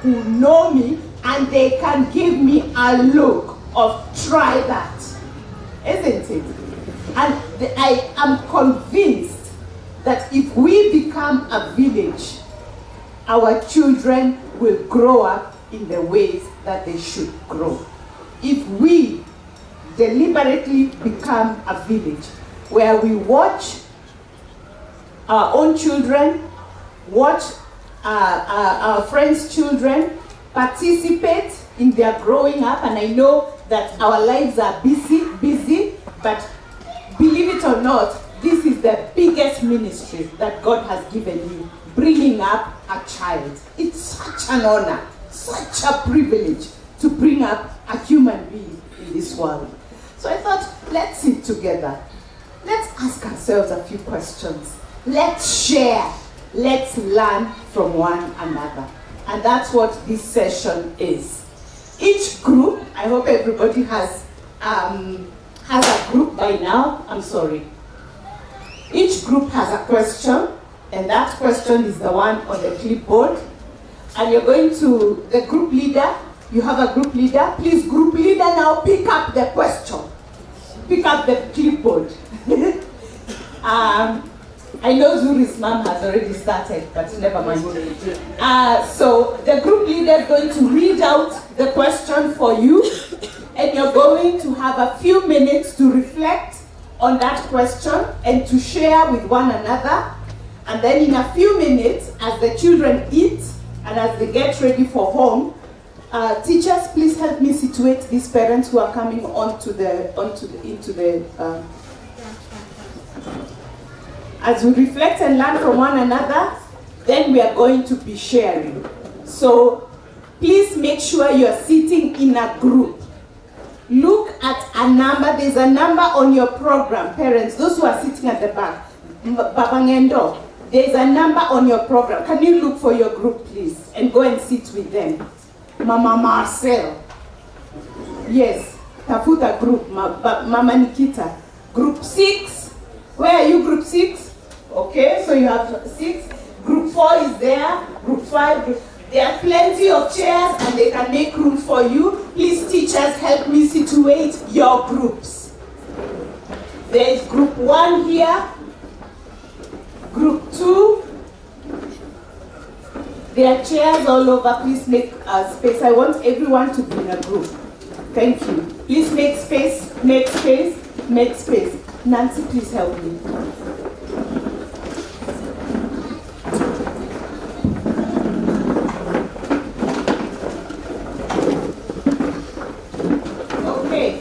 who know me and they can give me a look of try that, isn't it? And I am convinced that if we become a village, our children will grow up in the ways that they should grow. If we deliberately become a village where we watch our own children, watch our friends' children, participate in their growing up, and I know that our lives are busy, but believe it or not, this is the biggest ministry that God has given you, bringing up a child. It's such an honor, such a privilege to bring up a human being in this world. So I thought, let's sit together. Let's ask ourselves a few questions. Let's share. Let's learn from one another. And that's what this session is. Each group, I hope everybody has a group by now. I'm sorry. Each group has a question, and that question is the one on the clipboard. And you're going to the group leader. You have a group leader. Please, group leader, now pick up the question. Pick up the clipboard. I know Zuri's mom has already started, but never mind. So the group leader is going to read out the question for you, and you're going to have a few minutes to reflect on that question and to share with one another. And then in a few minutes, as the children eat and as they get ready for home, teachers, please help me situate these parents who are coming into the. As we reflect and learn from one another, then we are going to be sharing. So please make sure you're sitting in a group. Look at a number. There's a number on your program, parents, those who are sitting at the back. Babangendo, there's a number on your program. Can you look for your group, please, and go and sit with them? Mama Marcel. Yes, Tafuta group. Mama Nikita. Group 6. Where are you, group 6? Okay, so you have 6. Group 4 is there. Group 5. There are plenty of chairs and they can make room for you. Please, teachers, help me situate your groups. There is group 1 here. Group 2. There are chairs all over. Please make space. I want everyone to be in a group. Thank you. Please make space, make space, make space. Nancy, please help me. Okay.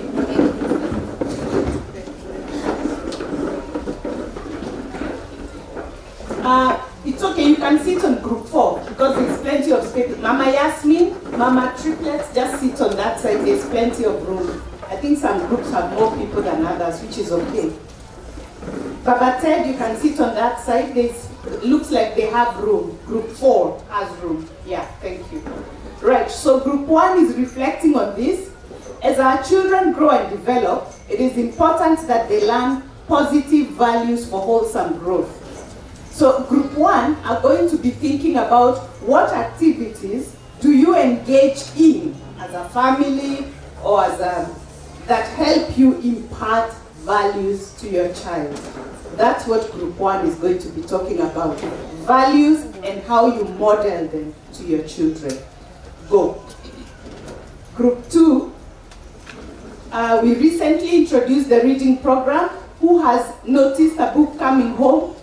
It's okay, you can sit on group 4 because there's plenty of space. Mama Yasmin, Mama Triplets, just sit on that side. There's plenty of room. I think some groups have more people than others, which is okay. Baba Ted, you can sit on that side. It looks like they have room. Group 4 has room. Yeah, thank you. Right, so group 1 is reflecting on this. As our children grow and develop, it is important that they learn positive values for wholesome growth. So group 1 are going to be thinking about what activities do you engage in as a family or as that help you impart values to your child. That's what group 1 is going to be talking about. Values and how you model them to your children. Go. Group 2, we recently introduced the reading program. Who has noticed a book coming home?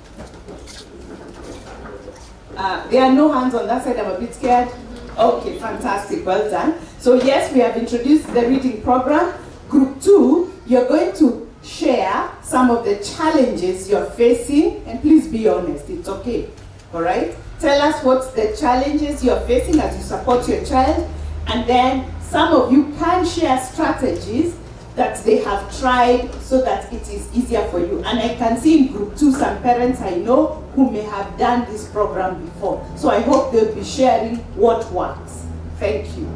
There are no hands on that side. I'm a bit scared. Okay, fantastic. Well done. So yes, we have introduced the reading program. Group 2, you're going to share some of the challenges you're facing, and please be honest, it's okay, all right? Tell us what's the challenges you're facing as you support your child, and then some of you can share strategies that they have tried so that it is easier for you. And I can see in group 2 some parents I know who may have done this program before. So I hope they'll be sharing what works. Thank you.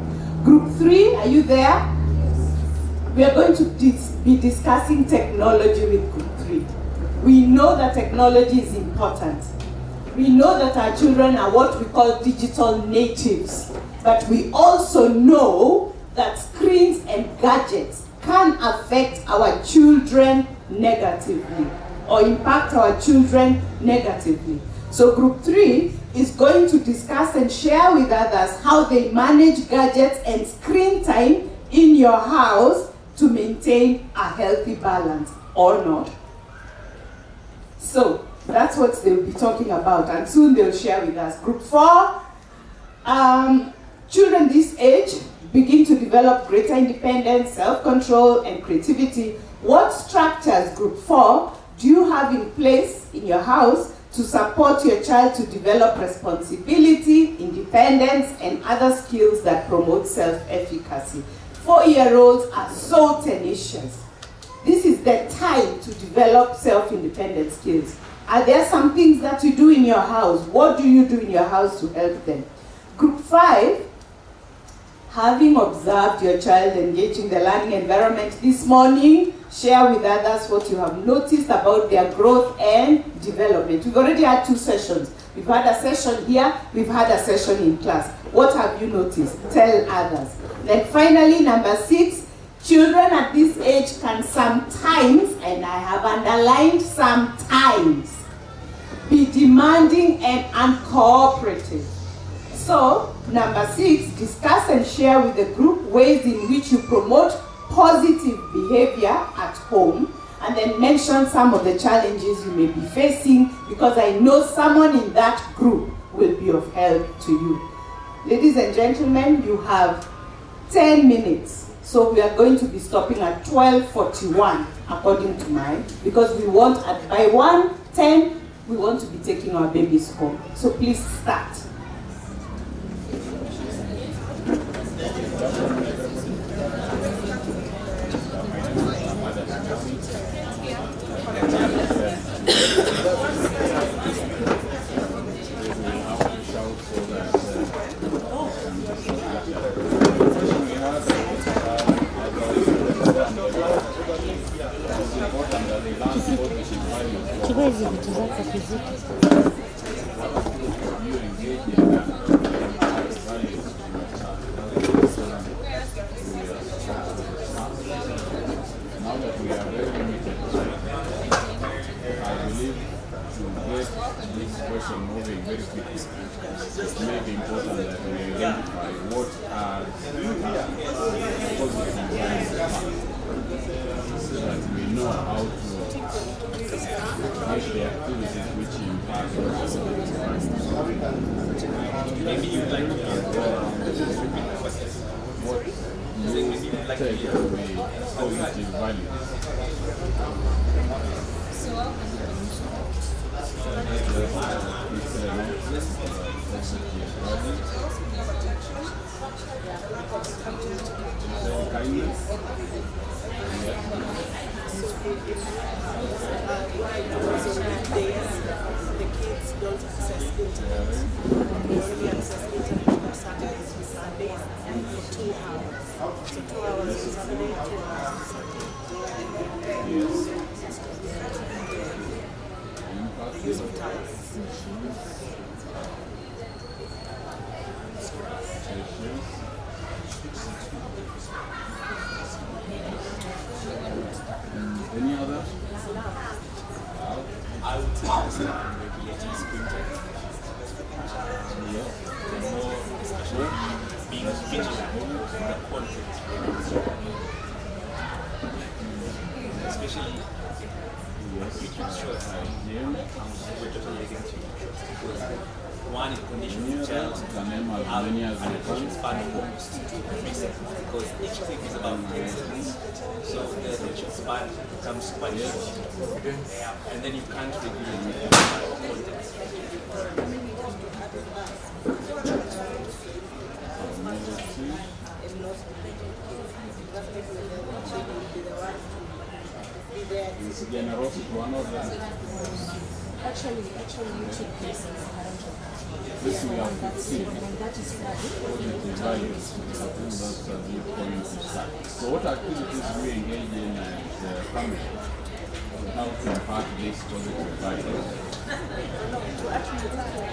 Group 3, are you there? We are going to be discussing technology with group 3. We know that technology is important. We know that our children are what we call digital natives. But we also know that screens and gadgets can affect our children negatively or impact our children negatively. So group 3 is going to discuss and share with others how they manage gadgets and screen time in your house to maintain a healthy balance or not. So that's what they'll be talking about, and soon they'll share with us. Group 4, children this age begin to develop greater independence, self-control, and creativity. What structures, group 4, do you have in place in your house to support your child to develop responsibility, independence, and other skills that promote self-efficacy? 4-year-olds are so tenacious. This is the time to develop self-independent skills. Are there some things that you do in your house? What do you do in your house to help them? Group 5, having observed your child engaging the learning environment this morning, share with others what you have noticed about their growth and development. We've already had 2 sessions. We've had a session here, we've had a session in class. What have you noticed? Tell others. Then finally, number 6, children at this age can sometimes, and I have underlined sometimes, be demanding and uncooperative. So, number 6, discuss and share with the group ways in which you promote positive behavior at home, and then mention some of the challenges you may be facing, because I know someone in that group will be of help to you. Ladies and gentlemen, you have 10 minutes. So we are going to be stopping at 12:41 according to mine, because we want by 1:10 we want to be taking our babies home. So please start. Hizi vitu zako fiziki. Now that we are very limited, I believe to get this question moving very quickly, it may be important that we identify what are positive signs so that we know how to make the activities which impact maybe you'd like to go around what you take to be positive values. Kindness. The kids don't access internet. They only access internet on Saturdays and Sundays for 2 hours. So 2 hours on Saturday, 2 hours on Sunday. Use of time. Any other? I would say regulating screen time. The more, especially being vigilant in the content. Especially YouTube shorts. We're totally against YouTube shorts because one, it conditions the child to have an attention span of almost 3 seconds because each clip is about 10 seconds. So the attention span becomes quite short. And then you can't regulate the amount of content. Is generosity one of them? Actually, YouTube is parental. This we have to see. And that is why Positive values. I think that's a good point to start. So what activities do we engage in as a family to help impart these positive values? To actually like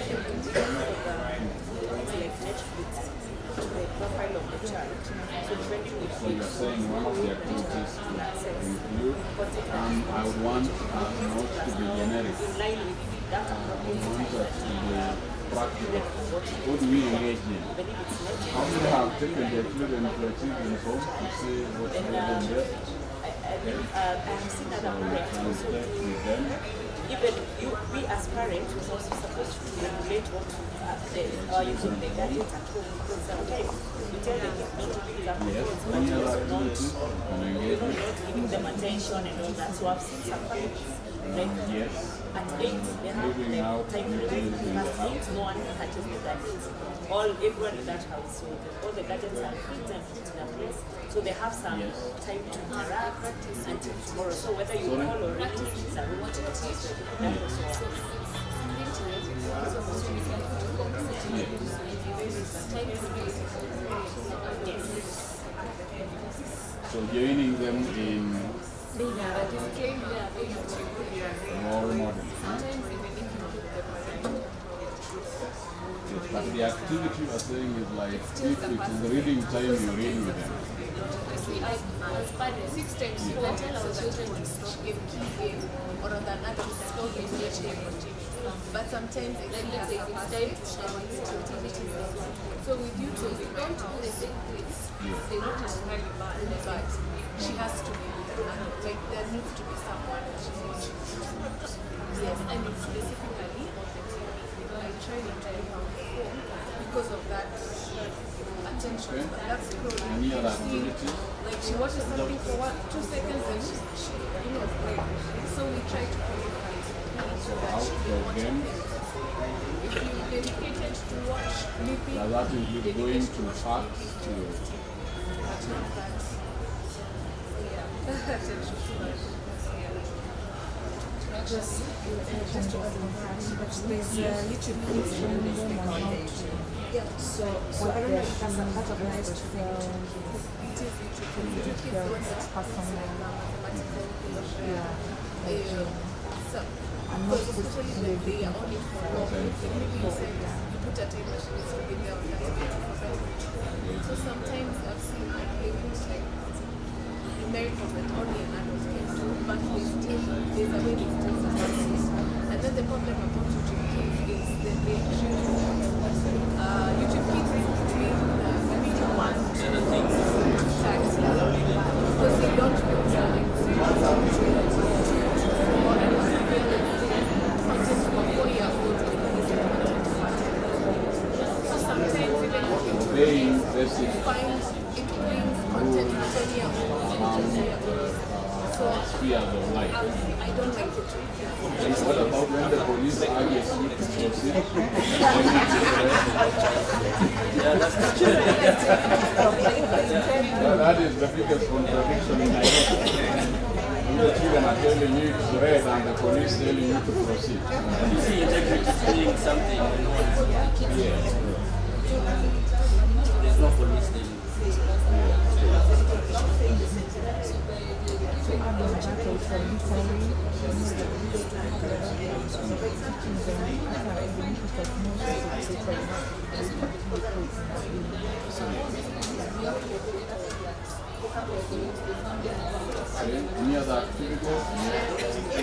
Netflix, profile of the child. So depending on So you're saying one of the activities to include, I would want not to be generic. in line with that I appropriate want time. us to be practical. What do we engage in? Even if it's not, How many have taken their children to a children's home to see what's happening there? I have seen other parents also With do. them? Even we as parents, we're also supposed to regulate what our use of the gadget at home, because sometimes we tell the kids not to pick up the Yes, phones, but any other also activities can engage in? not giving them attention and all that. So I've seen some families like Yes. at 8 they have Giving out like time activities in the past 8 no one touches the gadgets. Everyone in that house, so all the gadgets are put and put in a place, so they have some time to interact until tomorrow. So whether you call or ring, it's a room to that also works. So joining them in role model. But the activity you are saying is like, if it is reading time, you read with them. As parents, 6 times 4, tell our children to stop game, keep game, or on the other stop game, watch game on TV. But sometimes it's like, let's say it's time to share activities. So with YouTube, we don't do the same things. They don't necessarily bad, but she has to be with them. Like there needs to be someone that she's watching. Yes, and it's specifically on the TV. I try not to leave her on the phone because of that attention. Okay. But that's scrolling. Any other You see, activity? like she watches something for 2 seconds and she break. So we try to communicate so that she can Outdoor watch game. if you dedicated to watch sleeping, Does that include going to parks to but not that. Yeah. Attention span. Just to add on that, but there's YouTube Kids training them on how to. Yeah. So what they're categorized from It is YouTube Kids when it's personal. mathematical things. Yeah. So, I'm not because especially when they are only for work, maybe you say you put a time machine is to be there on that. So sometimes I've seen like they use like numericals that only an adult can do, but there's a way they still support it. And then the problem about YouTube Kids is that they choose YouTube Kids is between PP1 to tax because they don't feel like obeying basic spheres of life? I don't like it. And what about when the police argues you to proceed? That is the biggest contradiction in Nairobi. The children are telling you it's red and the police telling you to proceed. You see integrity doing something and no one is Yes. there's no police there. To add on that also, literally, teaching them what are the benefits of Any other activities?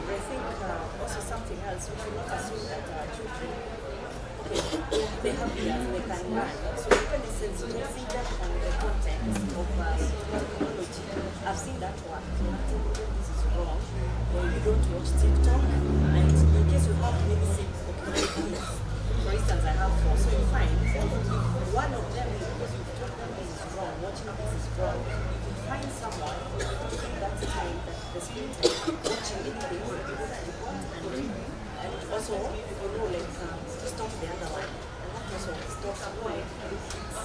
I think also something else, we should not assume that our children, they have things they can learn. So even the sensitization on the content of technology, I've seen that work. So not everything this is wrong, or you don't watch TikTok, and in case you have maybe 6 kids, for instance, I have 4, so you find if one of them, because you've told them this is wrong, watching this is wrong, if you find someone taking that time, that the screen time, watching anything, and also people know like to stop the other one. And that because of stock supply, it's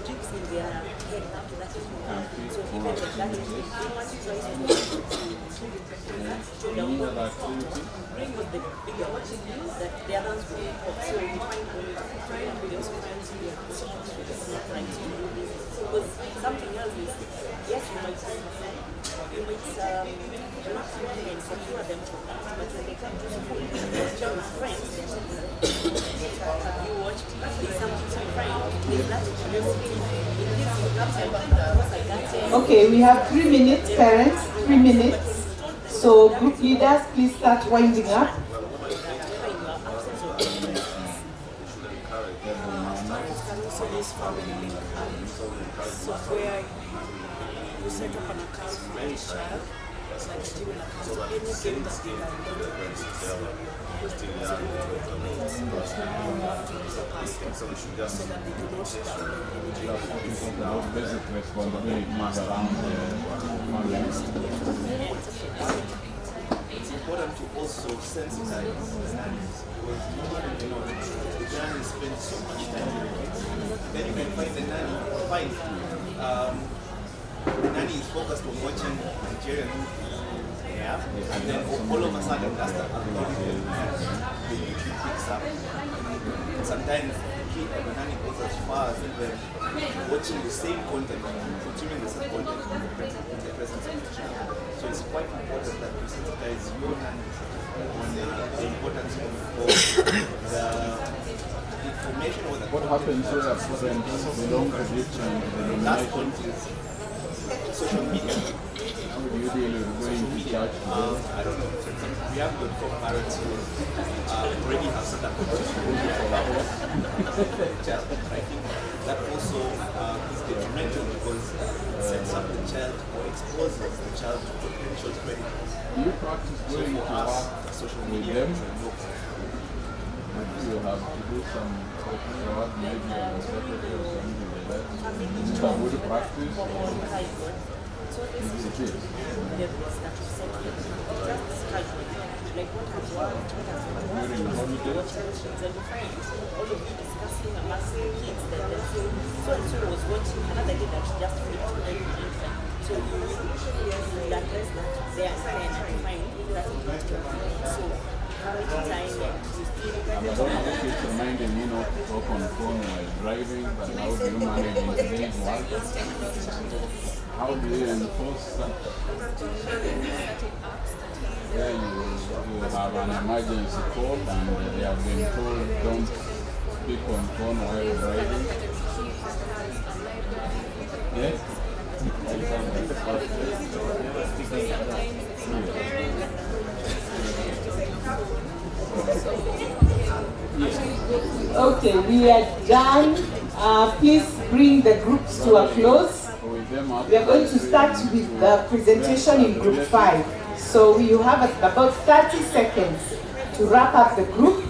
drips in their head up to that point. So even with that, we want to try to bring with the bigger one, that the others will pop. So we find we also find we are trying to do this. Because something else is, yes, you might not really and secure them from that, but when they come to school, those children's friends, have you watched There's Something to Find? There's that curiosity. It gives you that. Okay, we have 3 minutes, parents, 3 minutes. So group leaders, please start winding up. So this family link so where you set up an account for each child, it's like a Gmail account. So anything that they are doing, so that they do not download Basic responsibilities around it's important to also sensitize the nannies because the nannies spend so much time with the kids. Then you can find the nanny fine. The nanny is focused on watching Nigerian movies. Yeah? And then all of a sudden that's the algorithm that the YouTube picks up. And sometimes the nanny goes as far as even watching the same content, consuming the same content in the presence of the child. So it's quite important that you sensitize your nannies on the importance of the information or the what happens where a student belong to different last point denominations? is social media. How do you deal with going to church? I don't know. We have got top parents who already have set up social media about the child. I think that also is detrimental because it sets up the child or exposes the child to potential predators. Do you practice So going for to us, work social with media them? is a no. You have to do some extra work, maybe on the Saturday or something like that. Is it a good practice? So this Is it it? levels that you set just casually, like what has worked, what has not worked, During the holidays? what challenges, and you find all of you discussing amongst the kids that let's say so and so was watching another day that just flipped everything. So you address that there and you find that is not your thing. So quality time and you still And I don't know if it's reminding me not to talk on the phone while driving, but how do you manage in today's world? How do you enforce that? Yeah, you have an emergency call and they have been told don't speak on phone while driving. Yes? Okay, we are done. Please bring the groups to a close. We are going to start with the presentation in group 5. So you have about 30 seconds to wrap up the group.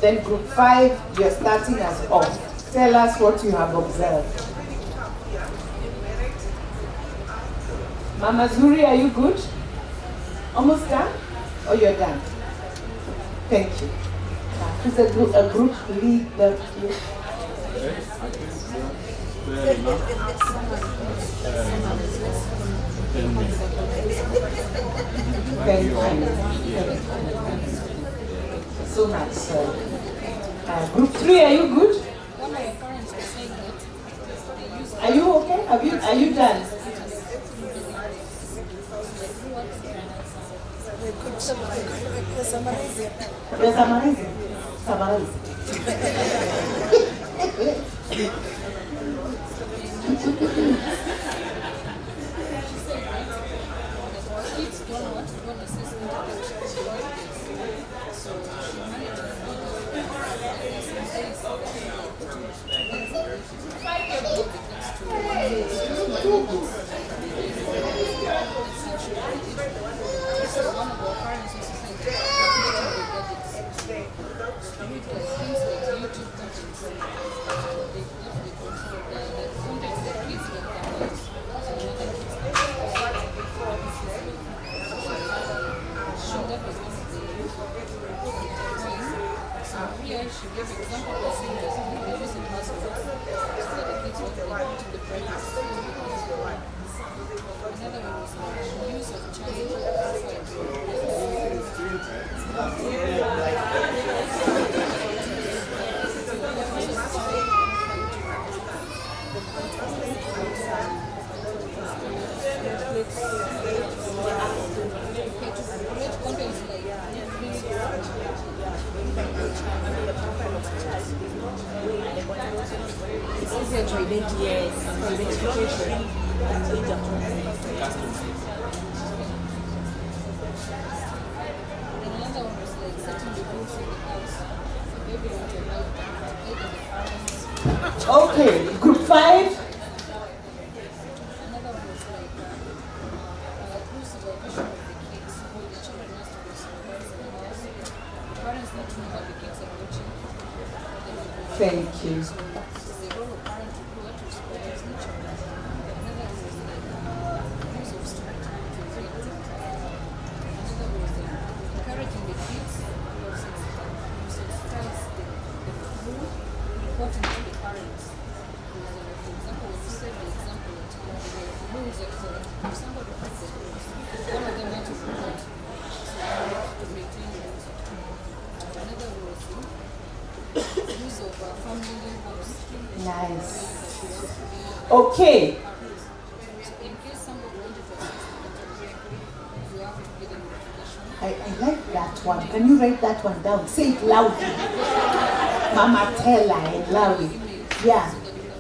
Then group 5, you're starting us off. Tell us what you have observed. Mama Zuri, are you good? Almost done? Or you're done? Thank you. Who's a group leader? Fair enough. Thank you. So much, sir. Group 3, are you good? One of your parents was saying that they use Are you okay? Are you done? You're summarizing. kids don't know what to do on the system. So one of our parents used to say YouTube content. They control the content the kids get download. Sugar is one of the points. So here she gave example of It's easier to identify. Yes, for identification. And another one was like setting the rules in the house for everyone to write down, either the parents. Okay, group 5. Another one was like through supervision of the kids, who the children must be supervised in the house. The parents need to know what the kids are watching. Thank you. So it's the role of parent to go out to supervise the children. Another one was like use of strategy to create TikTok. Another was encouraging the kids to subsidize the food, reporting to the parents. For example, when you said the example that the rules are if somebody has the rules, one of them had to report to maintain the rules. Another was use of family house. Nice. Okay. In case somebody wanted to assist, you have to get a notification. I like that one. Can you write that one down? Say it loudly. Mama tell her and loudly. Yeah.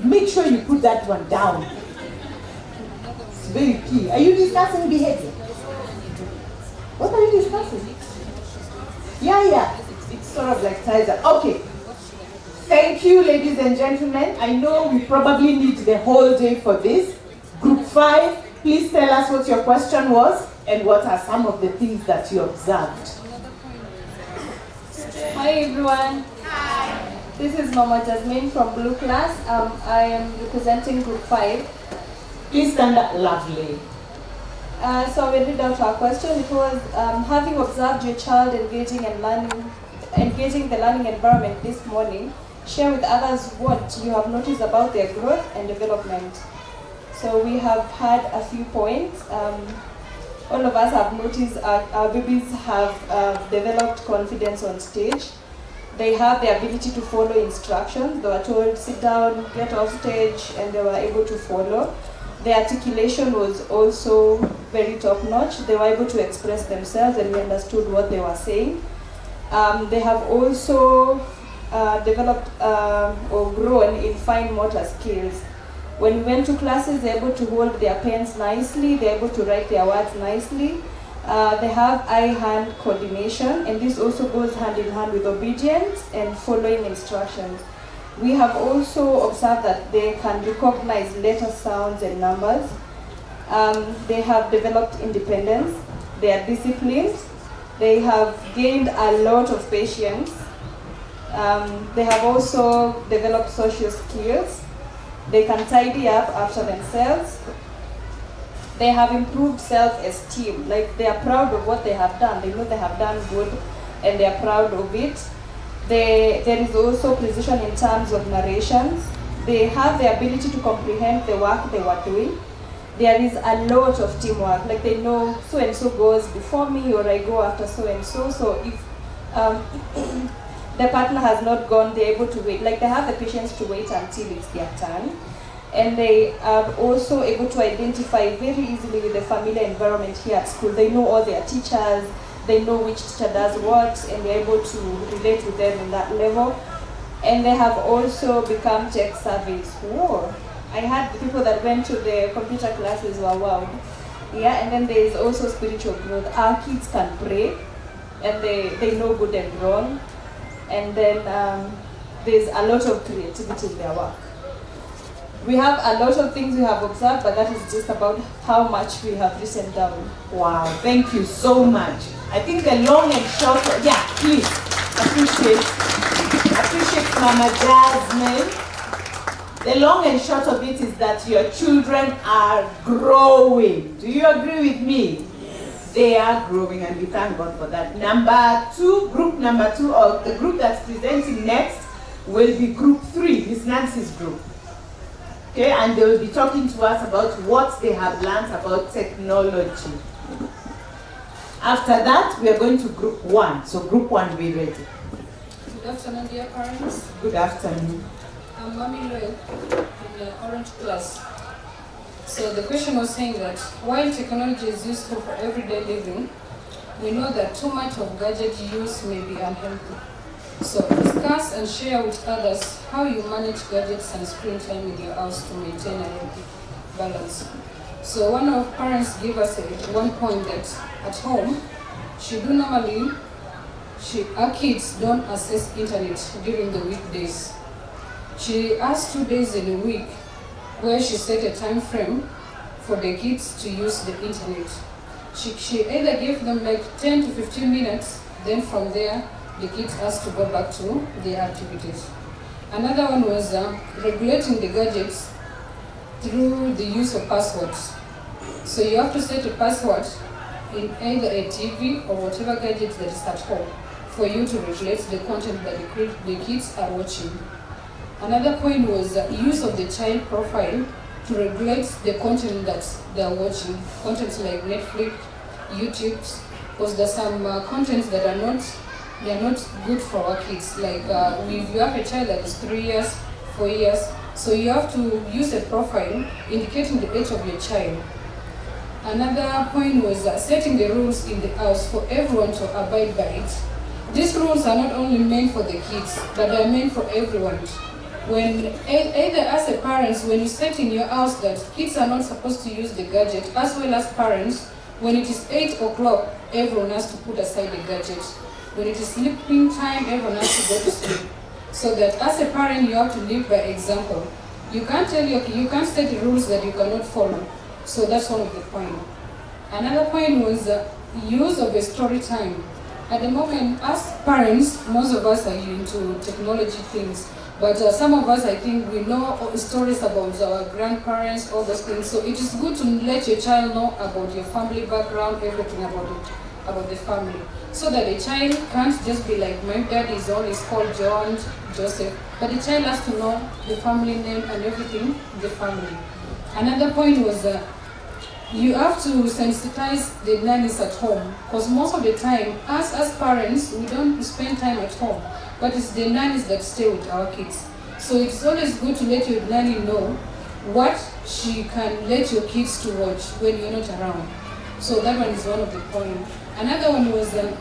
Make sure you put that one down. It's very key. Are you discussing behavior? What are you discussing? Yeah. It's sort of like ties up. Okay. Thank you, ladies and gentlemen. I know we probably need the whole day for this. Group 5, please tell us what your question was and what are some of the things that you observed. Hi everyone. Hi. This is Mama Jasmine from Blue Class. I am representing Group 5. Please stand up. Lovely. So we read out our question. It was having observed your child engaging the learning environment this morning, share with others what you have noticed about their growth and development. So we have had a few points. All of us have noticed our babies have developed confidence on stage. They have the ability to follow instructions. They were told, sit down, get off stage, and they were able to follow. The articulation was also very top-notch. They were able to express themselves and we understood what they were saying. They have also developed or grown in fine motor skills. When we went to classes, they're able to hold their pens nicely, they're able to write their words nicely. They have eye-hand coordination, and this also goes hand in hand with obedience and following instructions. We have also observed that they can recognize letter sounds and numbers. They have developed independence, they are disciplined, they have gained a lot of patience. They have also developed social skills. They can tidy up after themselves. They have improved self-esteem, like they are proud of what they have done. They know they have done good and they are proud of it. There is also precision in terms of narrations. They have the ability to comprehend the work they were doing. There is a lot of teamwork, like they know so-and-so goes before me or I go after so-and-so. So if the partner has not gone, they're able to wait. Like they have the patience to wait until it's their turn. And they are also able to identify very easily with the familiar environment here at school. They know all their teachers, they know which teacher does what, and they're able to relate with them in that level. And they have also become tech savvy. Whoa. I had the people that went to the computer classes were wowed. Yeah, and then there is also spiritual growth. Our kids can pray, and they know good and wrong. And then there's a lot of creativity in their work. We have a lot of things we have observed, but that is just about how much we have written down. Wow, thank you so much. I think the long and short, yeah, please, appreciate Mama Jasmine. The long and short of it is that your children are growing. Do you agree with me? Yes. They are growing and we thank God for that. Group number two, or the group that's presenting next will be group 3, Miss Nancy's group. Okay, and they will be talking to us about what they have learned about technology. After that, we are going to group 1. So group 1, be ready. Good afternoon, dear parents. Good afternoon. I'm Mami Loel in the Orange class. So the question was saying that while technology is useful for everyday living, we know that too much of gadget use may be unhealthy. So discuss and share with others how you manage gadgets and screen time in your house to maintain a healthy balance. So one of parents gave us one point that at home, our kids don't access internet during the weekdays. She has 2 days in a week where she set a time frame for the kids to use the internet. She either gave them like 10 to 15 minutes, then from there, the kids has to go back to their activities. Another one was regulating the gadgets through the use of passwords. So you have to set a password in either a TV or whatever gadget that is at home for you to regulate the content that the kids are watching. Another point was use of the child profile to regulate the content that they are watching. Content like Netflix, YouTube, because there's some contents that are not good for our kids. Like if you have a child that is 3 years, 4 years, so you have to use a profile indicating the age of your child. Another point was setting the rules in the house for everyone to abide by it. These rules are not only meant for the kids, but they are meant for everyone. When either as a parent, when you set in your house that kids are not supposed to use the gadget, as well as parents, when it is 8 o'clock, everyone has to put aside the gadget. When it is sleeping time, everyone has to go to sleep. So that as a parent, you have to live by example. You can't set the rules that you cannot follow. So that's one of the points. Another point was use of a story time. At the moment, as parents, most of us are into technology things. But some of us, I think, we know stories about our grandparents, all those things. So it is good to let your child know about your family background, everything about the family. So that the child can't just be like, my dad is called John, Joseph. But the child has to know the family name and everything, the family. Another point was you have to sensitize the nannies at home. Because most of the time, us as parents, we don't spend time at home. But it's the nannies that stay with our kids. So it's always good to let your nanny know what she can let your kids to watch when you're not around. So that one is one of the points. Another one was the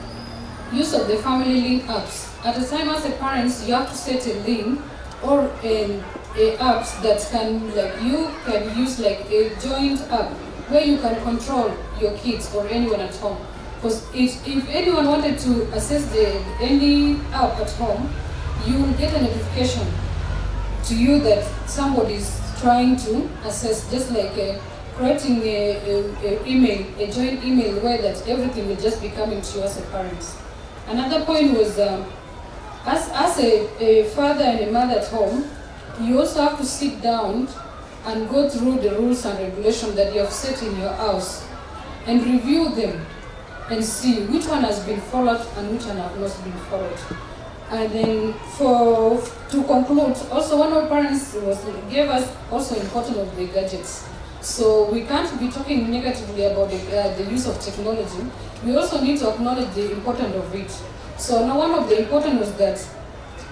use of the family link apps. At the time as a parent, you have to set a link or a apps that can, like, you can use like a joint app where you can control your kids or anyone at home. Because if anyone wanted to access any app at home, you will get a notification to you that somebody is trying to access, just like creating a joint email where that everything will just be coming to you as a parent. Another point was, as a father and a mother at home, you also have to sit down and go through the rules and regulations that you have set in your house and review them and see which one has been followed and which one have not been followed. And then to conclude, also one of our parents gave us also importance of the gadgets. So we can't be talking negatively about the use of technology. We also need to acknowledge the importance of it. So now one of the important was that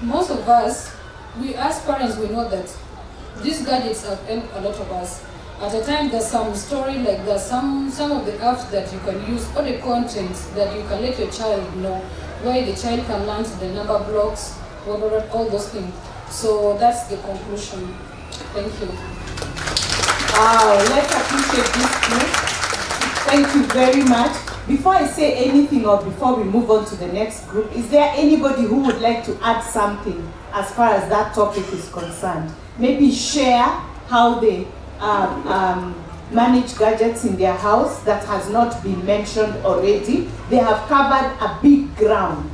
most of us, we as parents, we know that these gadgets have helped a lot of us. At a time, there's some story, like there's some of the apps that you can use, or the contents that you can let your child know, where the child can learn the number blocks, whatever, all those things. So that's the conclusion. Thank you. Wow, let's appreciate this group. Thank you very much. Before I say anything or before we move on to the next group, is there anybody who would like to add something as far as that topic is concerned? Maybe share how they manage gadgets in their house that has not been mentioned already. They have covered a big ground.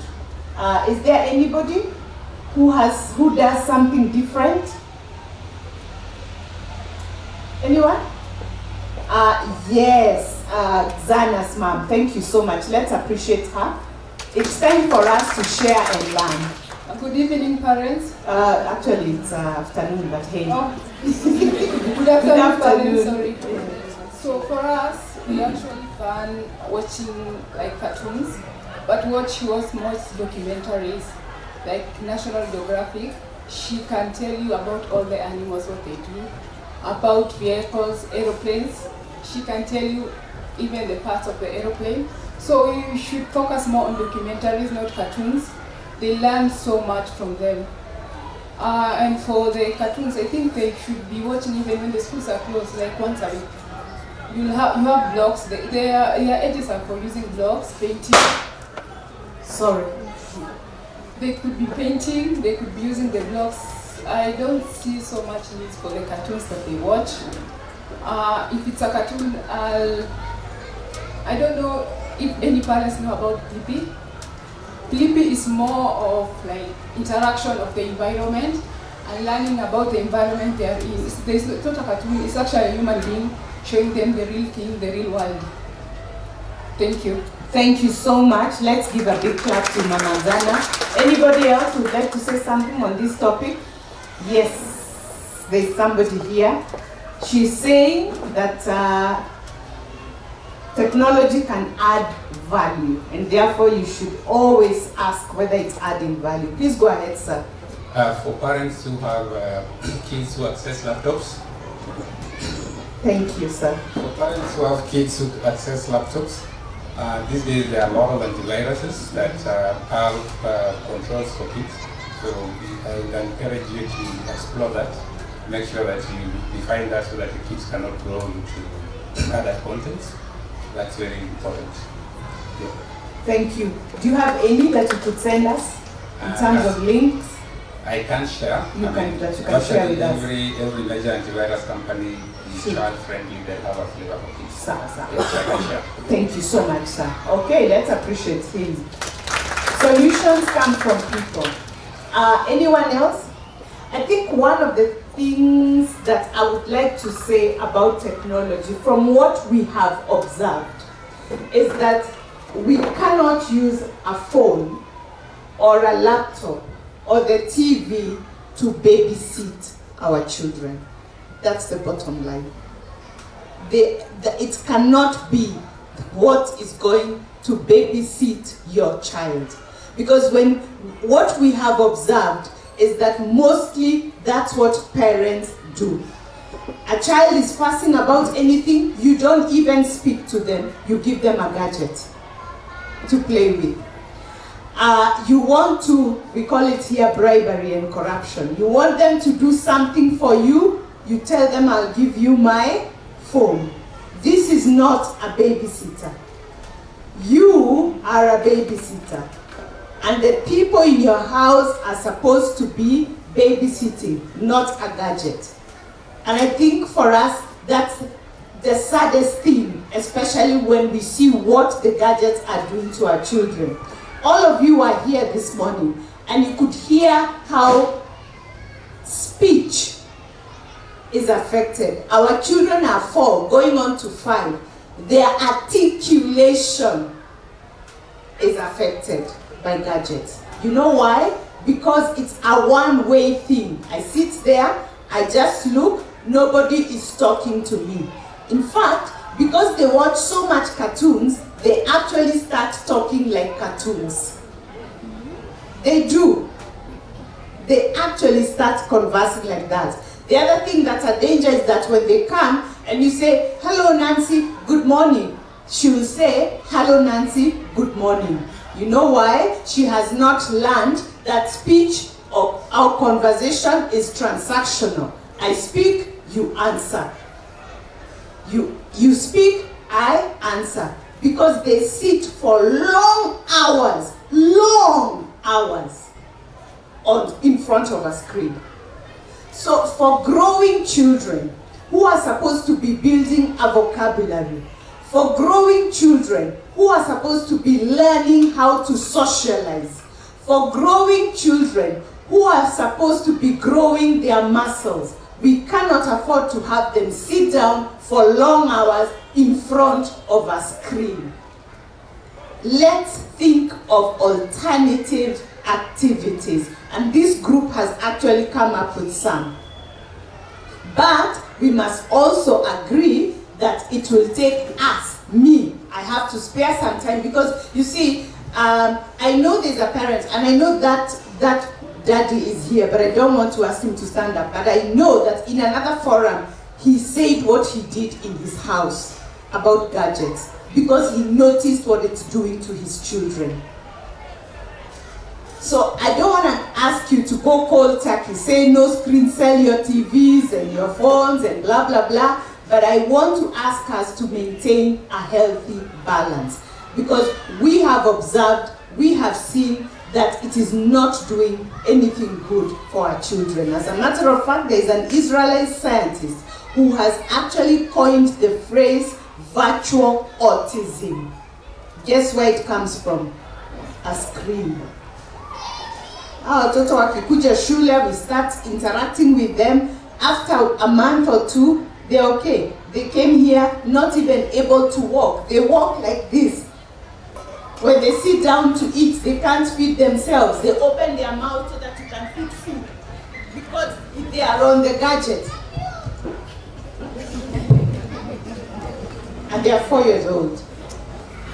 Is there anybody who does something different? Anyone? Yes, Zana's mom. Thank you so much. Let's appreciate her. It's time for us to share and learn. Good evening, parents. Actually, it's afternoon, but hey. Oh. Good afternoon, parents. Sorry. So for us, we actually fun watching like cartoons, but what she was most documentaries, like National Geographic. She can tell you about all the animals, what they do. about vehicles, aeroplanes. She can tell you even the parts of the aeroplane. So you should focus more on documentaries, not cartoons. They learn so much from them. And for the cartoons, I think they should be watching even when the schools are closed, like once a week. You have blogs. Their ages are for using blogs, painting. Sorry. They could be painting. They could be using the blogs. I don't see so much needs for the cartoons that they watch. If it's a cartoon, I don't know if any parents know about PP. PP is more of like interaction of the environment and learning about the environment they are in. It's not a cartoon, it's actually a human being showing them the real thing, the real world. Thank you. Thank you so much. Let's give a big clap to Mama Zana. Anybody else would like to say something on this topic? Yes, there's somebody here. She's saying that technology can add value, and therefore you should always ask whether it's adding value. Please go ahead, sir. For parents who have kids who access laptops. Thank you, sir. For parents who have kids who access laptops, these days there are a lot of antiviruses that have controls for kids. So I would encourage you to explore that. Make sure that you define that so that the kids cannot grow into other contents. That's very important. Yeah. Thank you. Do you have any that you could send us in terms of links? I can share. You can share with us. Every major antivirus company is child friendly. They have a flavor for kids. Sir. Yes, I can share. Thank you so much, sir. Okay, let's appreciate him. Solutions come from people. Anyone else? I think one of the things that I would like to say about technology, from what we have observed, is that we cannot use a phone or a laptop or the TV to babysit our children. That's the bottom line. It cannot be what is going to babysit your child. Because what we have observed is that mostly that's what parents do. A child is fussing about anything, you don't even speak to them, you give them a gadget to play with. You want to, we call it here bribery and corruption. You want them to do something for you, you tell them, I'll give you my phone. This is not a babysitter. You are a babysitter. And the people in your house are supposed to be babysitting, not a gadget. And I think for us, that's the saddest thing, especially when we see what the gadgets are doing to our children. All of you are here this morning, and you could hear how speech is affected. Our children are 4, going on to 5. Their articulation is affected by gadgets. You know why? Because it's a one-way thing. I sit there, I just look, nobody is talking to me. In fact, because they watch so much cartoons, they actually start talking like cartoons. They do. They actually start conversing like that. The other thing that's a danger is that when they come and you say, hello Nancy, good morning, she will say, hello Nancy, good morning. You know why? She has not learned that speech or our conversation is transactional. I speak, you answer. You speak, I answer. Because they sit for long hours in front of a screen. So for growing children who are supposed to be building a vocabulary, for growing children who are supposed to be learning how to socialize, for growing children who are supposed to be growing their muscles, we cannot afford to have them sit down for long hours in front of a screen. Let's think of alternative activities, and this group has actually come up with some. But we must also agree that it will take us, I have to spare some time, because you see, I know there's a parent, and I know that daddy is here, but I don't want to ask him to stand up. But I know that in another forum, he said what he did in his house about gadgets because he noticed what it's doing to his children. So I don't want to ask you to go cold turkey, say no screen, sell your TVs and your phones and blah, blah, blah. But I want to ask us to maintain a healthy balance because we have observed, we have seen that it is not doing anything good for our children. As a matter of fact, there is an Israeli scientist who has actually coined the phrase virtual autism. Guess where it comes from? A screen. Watoto wakikuja shule, we start interacting with them. After a month or two, they're okay. They came here not even able to walk. They walk like this. When they sit down to eat, they can't feed themselves. They open their mouth so that you can feed food because they are on the gadget. And they are 4 years old.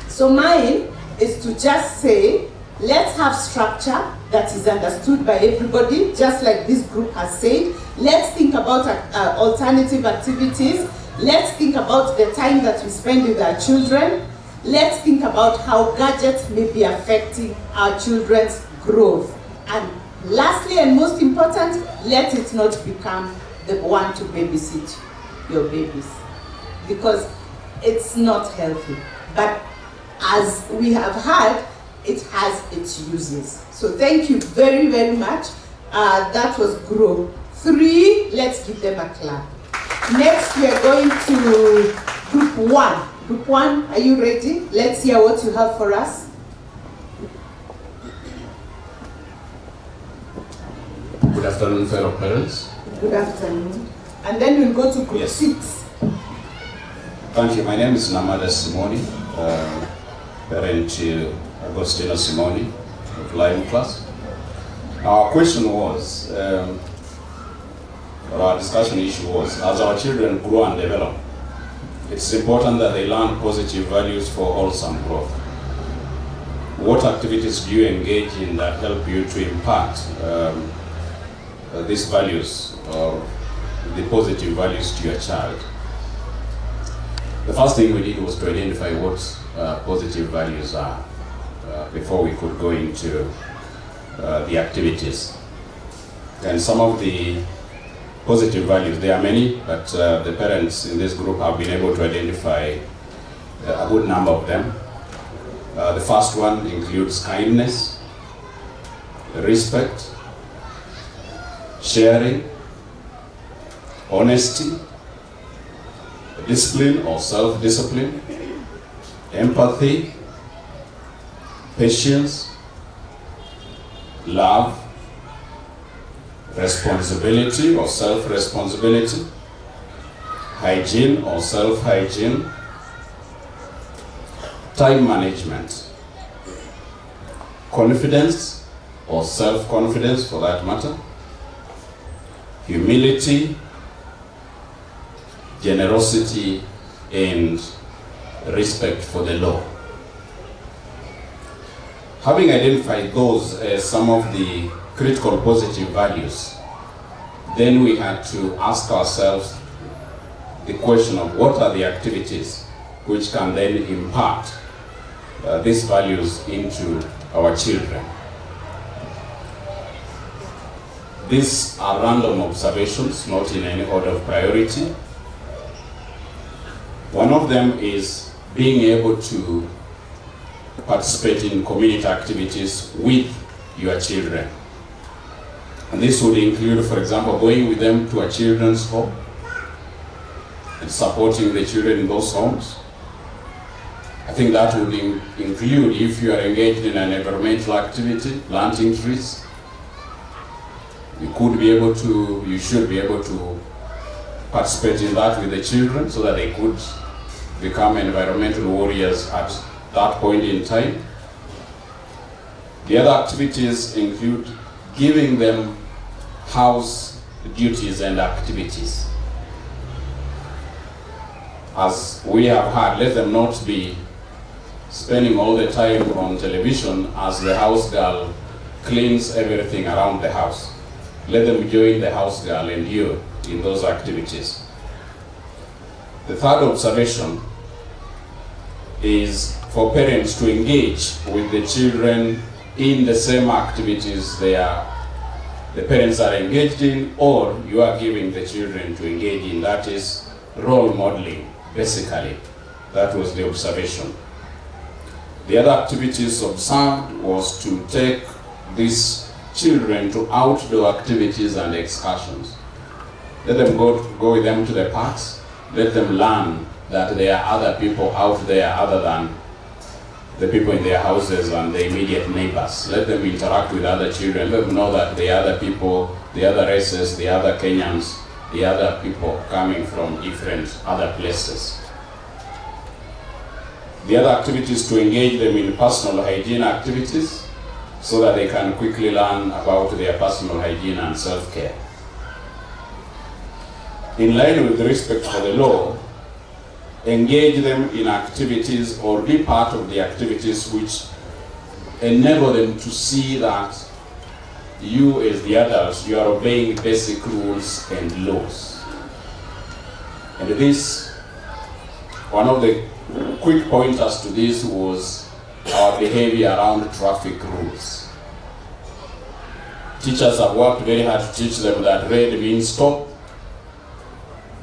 So mine is to just say, let's have structure that is understood by everybody, just like this group has said. Let's think about alternative activities. Let's think about the time that we spend with our children. Let's think about how gadgets may be affecting our children's growth. And lastly and most important, let it not become the one to babysit your babies, because it's not healthy. But as we have heard, it has its uses. So thank you very, very much. That was group 3. Let's give them a clap. Next, we are going to group 1. Group 1, are you ready? Let's hear what you have for us. Good afternoon, fellow parents. Good afternoon. And then we'll go to group 6. Thank you. My name is Namada Simoni, parent to Agostino Simoni of Lion Class. Our question was, or our discussion issue was, as our children grow and develop, it's important that they learn positive values for wholesome growth. What activities do you engage in that help you to impart these values, or the positive values to your child? The first thing we did was to identify what positive values are before we could go into the activities. And some of the positive values, there are many, but the parents in this group have been able to identify a good number of them. The first one includes kindness, respect, sharing, honesty, discipline or self-discipline, empathy, patience, love, responsibility or self-responsibility, hygiene or self-hygiene, time management, confidence or self-confidence for that matter, humility, generosity, and respect for the law. Having identified those as some of the critical positive values, then we had to ask ourselves the question of what are the activities which can then impart these values into our children. These are random observations, not in any order of priority. One of them is being able to participate in community activities with your children. And this would include, for example, going with them to a children's home and supporting the children in those homes. I think that would include, if you are engaged in an environmental activity, planting trees, you should be able to participate in that with the children so that they could become environmental warriors at that point in time. The other activities include giving them house duties and activities. As we have heard, let them not be spending all the time on television as the house girl cleans everything around the house. Let them join the house girl and you in those activities. The third observation is for parents to engage with the children in the same activities the parents are engaged in, or you are giving the children to engage in. That is role modeling, basically. That was the observation. The other activities observed was to take these children to outdoor activities and excursions. Let them go with them to the parks. Let them learn that there are other people out there other than the people in their houses and the immediate neighbors. Let them interact with other children. Let them know that the other people, the other races, the other Kenyans, the other people coming from different other places. The other activities to engage them in personal hygiene activities so that they can quickly learn about their personal hygiene and self-care. In line with respect for the law, engage them in activities or be part of the activities which enable them to see that you as the adults, you are obeying basic rules and laws. And this, one of the quick pointers to this was our behavior around traffic rules. Teachers have worked very hard to teach them that red means stop,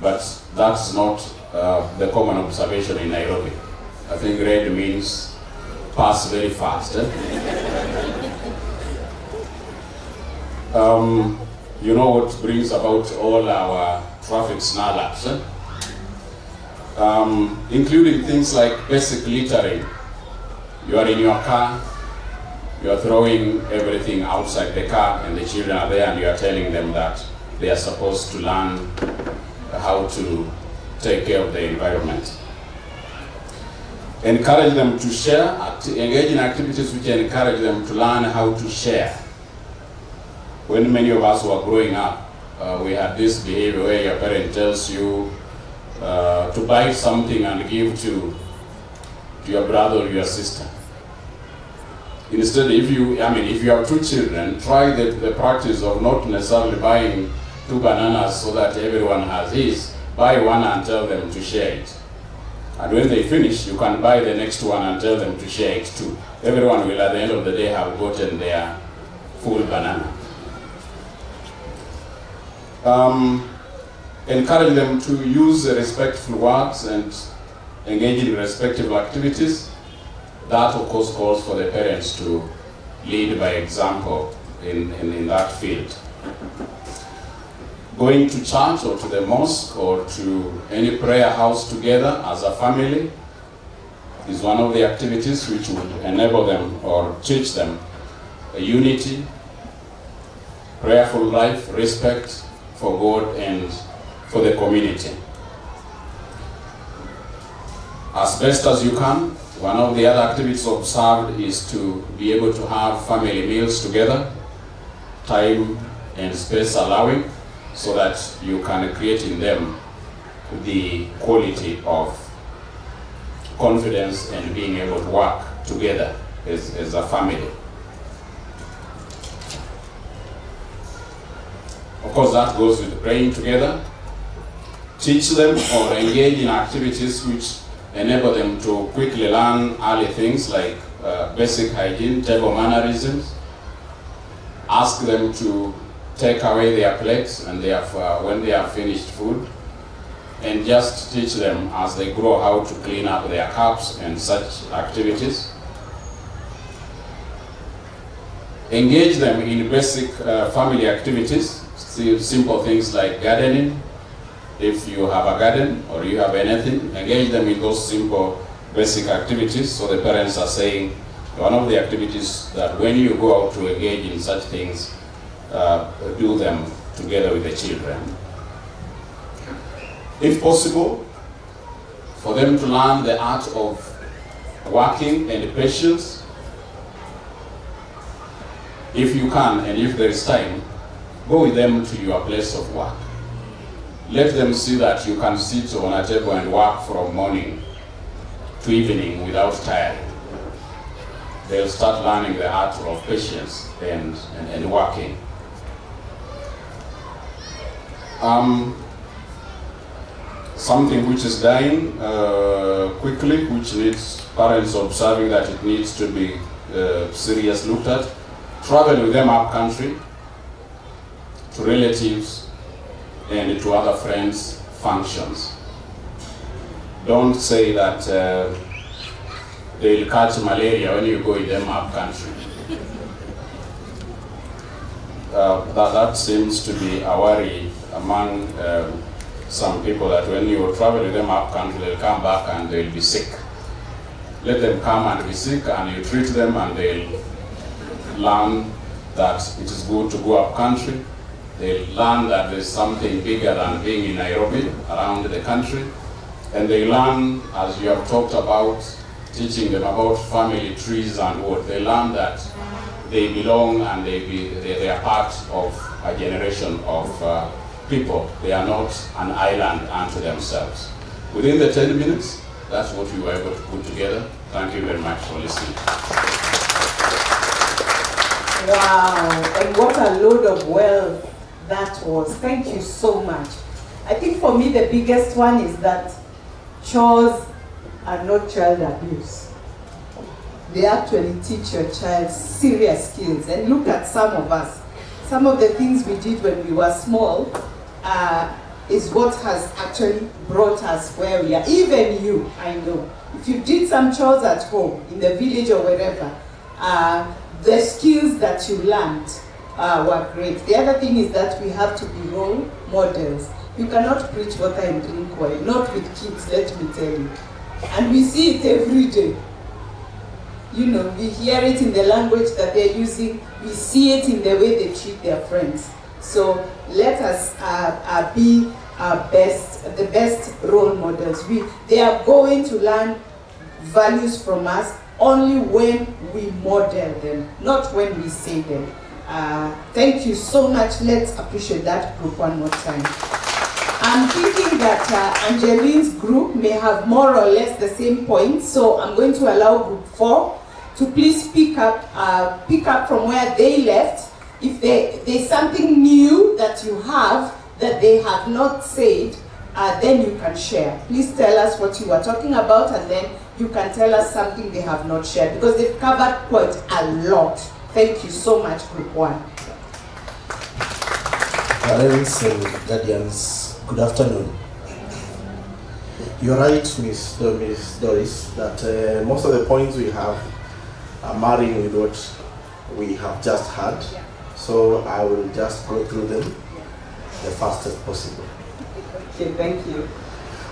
but that's not the common observation in Nairobi. I think red means pass very fast. You know what brings about all our traffic snarl-ups, including things like basic littering. You are in your car, you are throwing everything outside the car, and the children are there, and you are telling them that they are supposed to learn how to take care of the environment. Encourage them to share, engage in activities which encourage them to learn how to share. When many of us were growing up, we had this behavior where your parent tells you to buy something and give to your brother or your sister. Instead, if you have two children, try the practice of not necessarily buying 2 bananas so that everyone has his. Buy one and tell them to share it. And when they finish, you can buy the next one and tell them to share it too. Everyone will at the end of the day have gotten their full banana. Encourage them to use respectful words and engage in respectful activities. That of course calls for the parents to lead by example in that field. Going to church or to the mosque or to any prayer house together as a family is one of the activities which would enable them or teach them a unity, prayerful life, respect for God and for the community. As best as you can, one of the other activities observed is to be able to have family meals together, time and space allowing, so that you can create in them the quality of confidence and being able to work together as a family. Of course, that goes with praying together. Teach them or engage in activities which enable them to quickly learn early things like basic hygiene, table mannerisms. Ask them to take away their plates and when they have finished food, and just teach them as they grow how to clean up their cups and such activities. Engage them in basic family activities, simple things like gardening. If you have a garden or you have anything, engage them in those simple basic activities. So the parents are saying one of the activities that when you go out to engage in such things, do them together with the children. If possible, for them to learn the art of working and patience. If you can and if there is time, go with them to your place of work. Let them see that you can sit on a table and work from morning to evening without tiring. They'll start learning the art of patience and working. something which is dying quickly, which needs parents observing that it needs to be seriously looked at. Travel with them up country, to relatives, and to other friends' functions. Don't say that they'll catch malaria when you go with them up country. That seems to be a worry among some people, that when you travel with them up country, they'll come back and they'll be sick. Let them come and be sick, and you treat them, and they'll learn that it is good to go up country. They learn that there's something bigger than being in Nairobi around the country. And they learn, as you have talked about, teaching them about family trees and what. They learn that they belong and they are part of a generation of people. They are not an island unto themselves. Within the 10 minutes, that's what we were able to put together. Thank you very much for listening. Wow, and what a load of wealth that was. Thank you so much. I think for me the biggest one is that chores are not child abuse. They actually teach your child serious skills. And look at some of us. Some of the things we did when we were small is what has actually brought us where we are. Even you, I know. If you did some chores at home, in the village or wherever, the skills that you learned were great. The other thing is that we have to be role models. You cannot preach water and drink wine, not with kids, let me tell you. And we see it every day. You know, we hear it in the language that they're using, we see it in the way they treat their friends. So let us be the best role models. They are going to learn values from us only when we model them, not when we say them. Thank you so much. Let's appreciate that group one more time. I'm thinking that Angeline's group may have more or less the same points, so I'm going to allow group 4 to please pick up from where they left. If there's something new that you have that they have not said, then you can share. Please tell us what you are talking about, and then you can tell us something they have not shared, because they've covered quite a lot. Thank you so much, group 1. Parents and guardians, good afternoon. You're right, Miss Doris, that most of the points we have are marrying with what we have just had. So I will just go through them the fastest possible. Okay, thank you.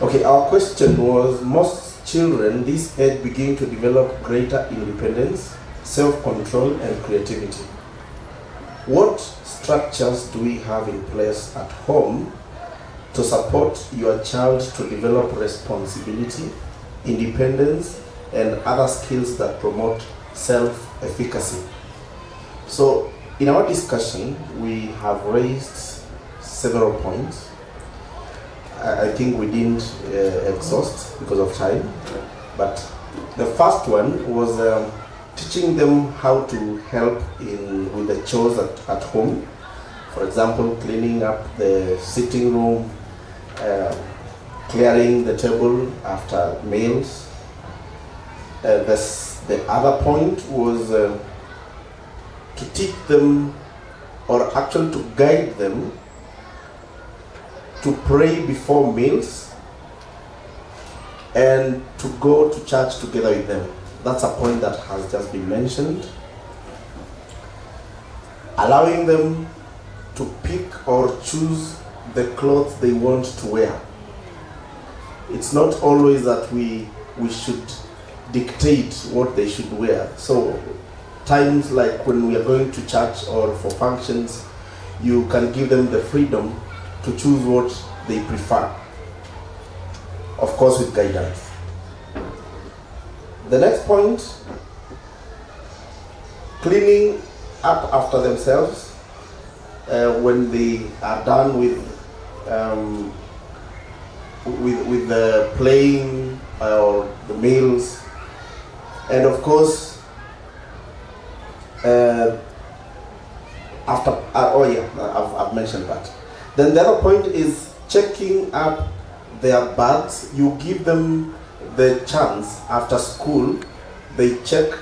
Okay, our question was, most children this age begin to develop greater independence, self-control and creativity. What structures do we have in place at home to support your child to develop responsibility, independence, and other skills that promote self-efficacy? So, in our discussion, we have raised several points. I think we didn't exhaust because of time, but the first one was teaching them how to help with the chores at home. For example, cleaning up the sitting room, clearing the table after meals. The other point was to teach them, or actually to guide them, to pray before meals and to go to church together with them. That's a point that has just been mentioned. Allowing them to pick or choose the clothes they want to wear. It's not always that we should dictate what they should wear. So times like when we are going to church or for functions, you can give them the freedom to choose what they prefer, of course with guidance. The next point, cleaning up after themselves when they are done with the playing or the meals, and of course I've mentioned that. Then the other point is checking up their bags. You give them the chance after school, they check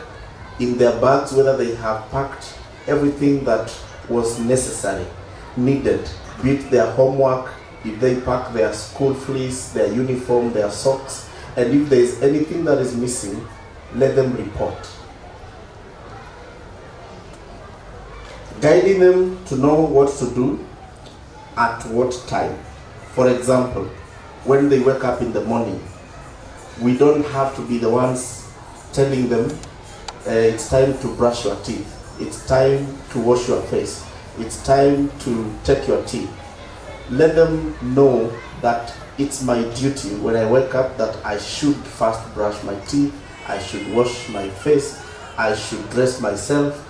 in their bags whether they have packed everything that was necessary, needed, be it their homework, if they pack their school fleece, their uniform, their socks, and if there is anything that is missing, let them report. Guiding them to know what to do at what time. For example, when they wake up in the morning, we don't have to be the ones telling them it's time to brush your teeth, it's time to wash your face, it's time to take your tea. Let them know that it's my duty when I wake up that I should first brush my teeth, I should wash my face, I should dress myself.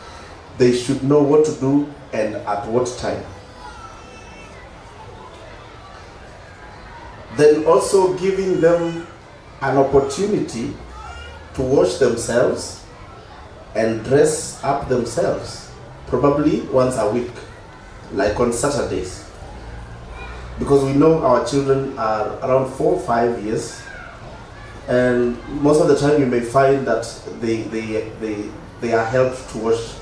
They should know what to do and at what time. Then also giving them an opportunity to wash themselves and dress up themselves, probably once a week, like on Saturdays. Because we know our children are around 4 or 5 years, and most of the time you may find that they are helped to wash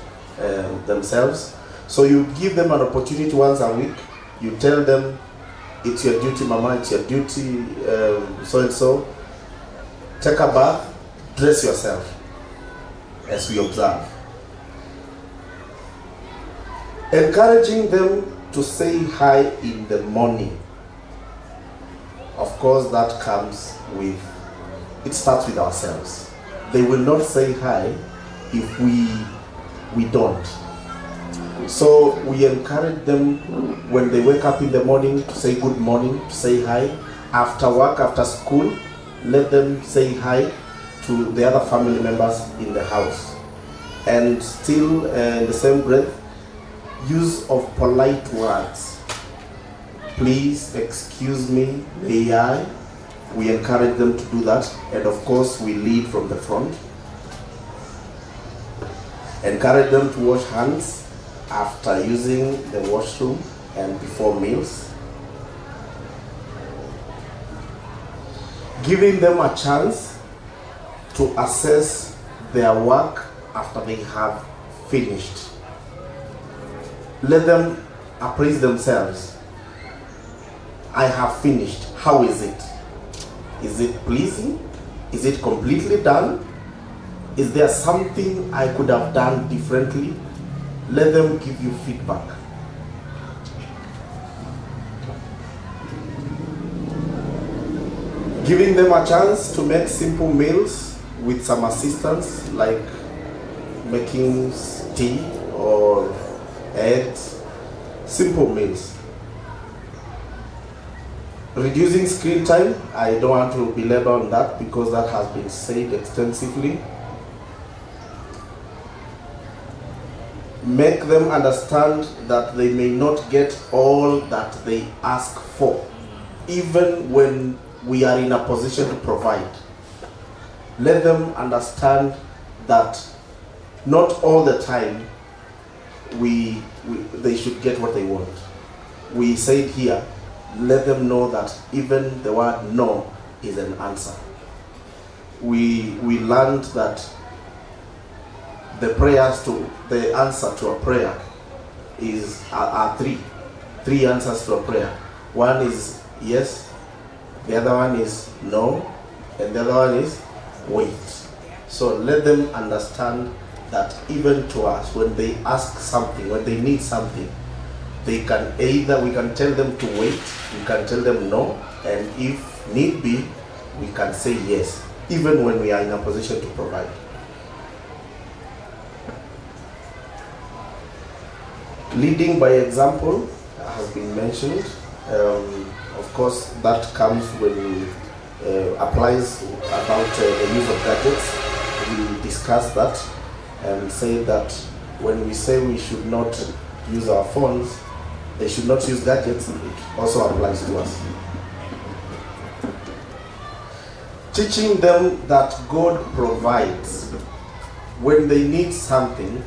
themselves. So you give them an opportunity once a week. You tell them, it's your duty, mama, it's your duty, so and so. Take a bath, dress yourself, as we observe. Encouraging them to say hi in the morning. Of course, that comes with, it starts with ourselves. They will not say hi if we don't. So we encourage them when they wake up in the morning to say good morning, to say hi. After work, after school, let them say hi to the other family members in the house. And still in the same breath, use of polite words. Please, excuse me, may I? We encourage them to do that, and of course we lead from the front. Encourage them to wash hands after using the washroom and before meals. Giving them a chance to assess their work after they have finished. Let them appraise themselves. I have finished. How is it? Is it pleasing? Is it completely done? Is there something I could have done differently? Let them give you feedback. Giving them a chance to make simple meals with some assistance, like making tea or eggs, simple meals. Reducing screen time, I don't want to belabor on that because that has been said extensively. Make them understand that they may not get all that they ask for, even when we are in a position to provide. Let them understand that not all the time they should get what they want. We said here, let them know that even the word no is an answer. We learned that the answer to a prayer are three answers to a prayer. One is yes, the other one is no, and the other one is wait. So let them understand that even to us, when they ask something, when they need something, we can tell them to wait, we can tell them no, and if need be, we can say yes, even when we are in a position to provide. Leading by example has been mentioned. Of course, that comes when applies about the use of gadgets. We discussed that and say that when we say we should not use our phones, they should not use gadgets. It also applies to us. Teaching them that God provides. When they need something,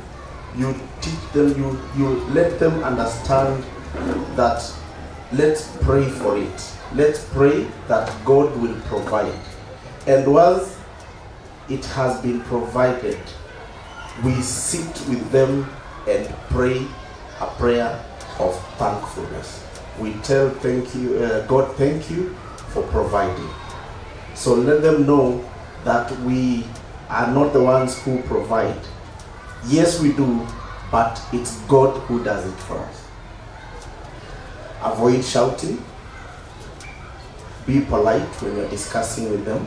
you teach them, you let them understand that let's pray for it. let's pray that God will provide. And once it has been provided, we sit with them and pray a prayer of thankfulness. We tell God thank you for providing. So let them know that we are not the ones who provide. Yes, we do, but it's God who does it for us. Avoid shouting. Be polite when you're discussing with them.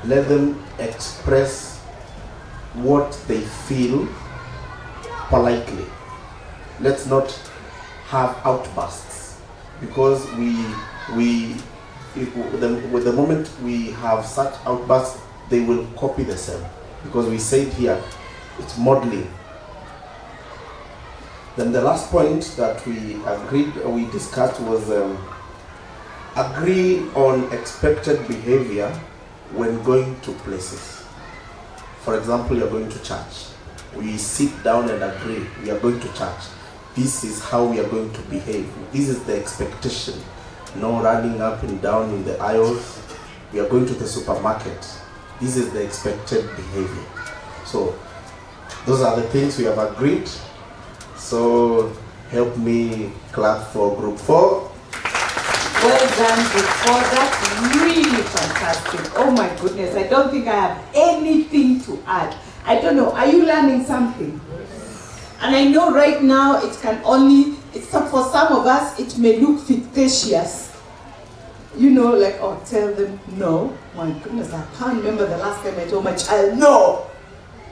Let them express what they feel politely. Let's not have outbursts, because with the moment we have such outbursts, they will copy the same, because we said here it's modeling. Then the last point that we discussed was agree on expected behavior when going to places. For example, you're going to church. We sit down and agree, we are going to church. This is how we are going to behave. This is the expectation. No running up and down in the aisles. We are going to the supermarket. This is the expected behavior. So those are the things we have agreed. So help me clap for group 4. Well done, group 4. That's really fantastic. Oh my goodness, I don't think I have anything to add. I don't know, are you learning something? And I know right now it can only, for some of us, it may look fictitious. You know, like, oh, tell them no. My goodness, I can't remember the last time I told my child no.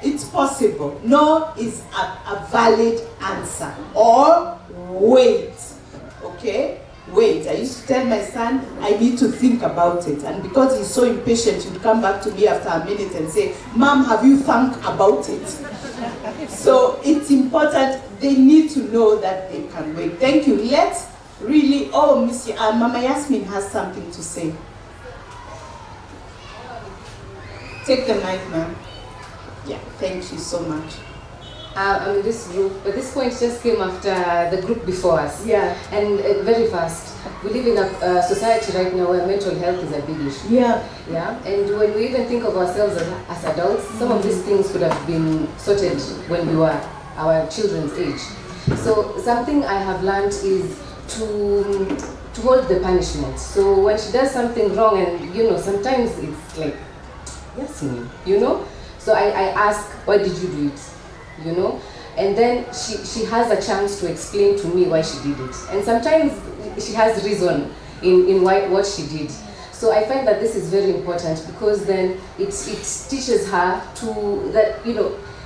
It's possible. No is a valid answer. Or wait. Okay? Wait. I used to tell my son, I need to think about it. And because he's so impatient, he'd come back to me after a minute and say, Mom, have you thought about it? So it's important. They need to know that they can wait. Thank you. Let's really, Mama Yasmin has something to say. Take the mic, ma'am. Yeah, thank you so much. I'm in this group, but this point just came after the group before us. Yeah. And very fast. We live in a society right now where mental health is a big issue. Yeah. Yeah. And when we even think of ourselves as adults, some of these things could have been sorted when we were our children's age. So something I have learned is to hold the punishment. So when she does something wrong, and sometimes it's like, yes, me, So I ask, why did you do it? And then she has a chance to explain to me why she did it. And sometimes she has reason in what she did. So I find that this is very important, because then it teaches her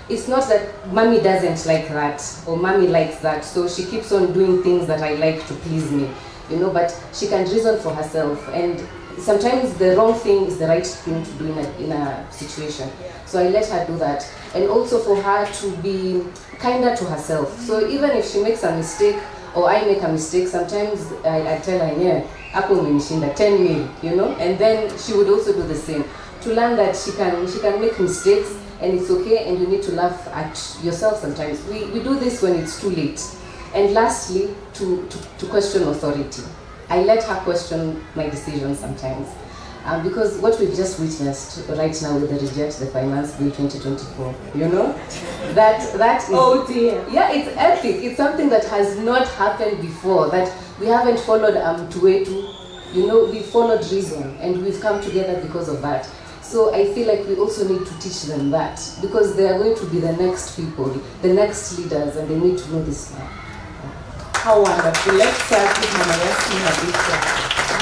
it's not that mommy doesn't like that or mommy likes that, so she keeps on doing things that I like to please me, but she can reason for herself, and sometimes the wrong thing is the right thing to do in a situation. So I let her do that, and also for her to be kinder to herself. So even if she makes a mistake or I make a mistake, sometimes I tell her, yeah, Apple umenishinda 10 mil, and then she would also do the same, to learn that she can make mistakes. And it's okay, and you need to laugh at yourself sometimes. We do this when it's too late. And lastly, to question authority. I let her question my decisions sometimes. Because what we've just witnessed right now with the Reject the Finance Bill 2024, that is... Oh dear. Yeah, it's epic. It's something that has not happened before, that we haven't followed Tuwetu. We followed reason, and we've come together because of that. So I feel like we also need to teach them that, because they are going to be the next people, the next leaders, and they need to know this now. How wonderful. Let's start with Mama Yasmin a bit.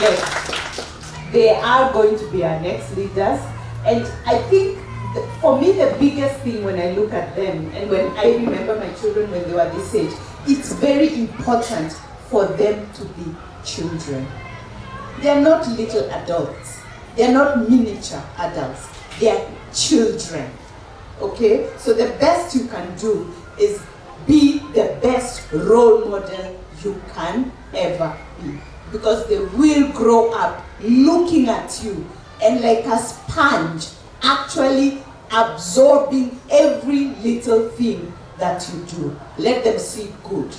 Yes, they are going to be our next leaders. And I think, for me, the biggest thing when I look at them, and when I remember my children when they were this age, it's very important for them to be children. They are not little adults. They're not miniature adults. They're children. Okay? So the best you can do is be the best role model you can ever be. Because they will grow up looking at you and like a sponge, actually absorbing every little thing that you do. Let them see good.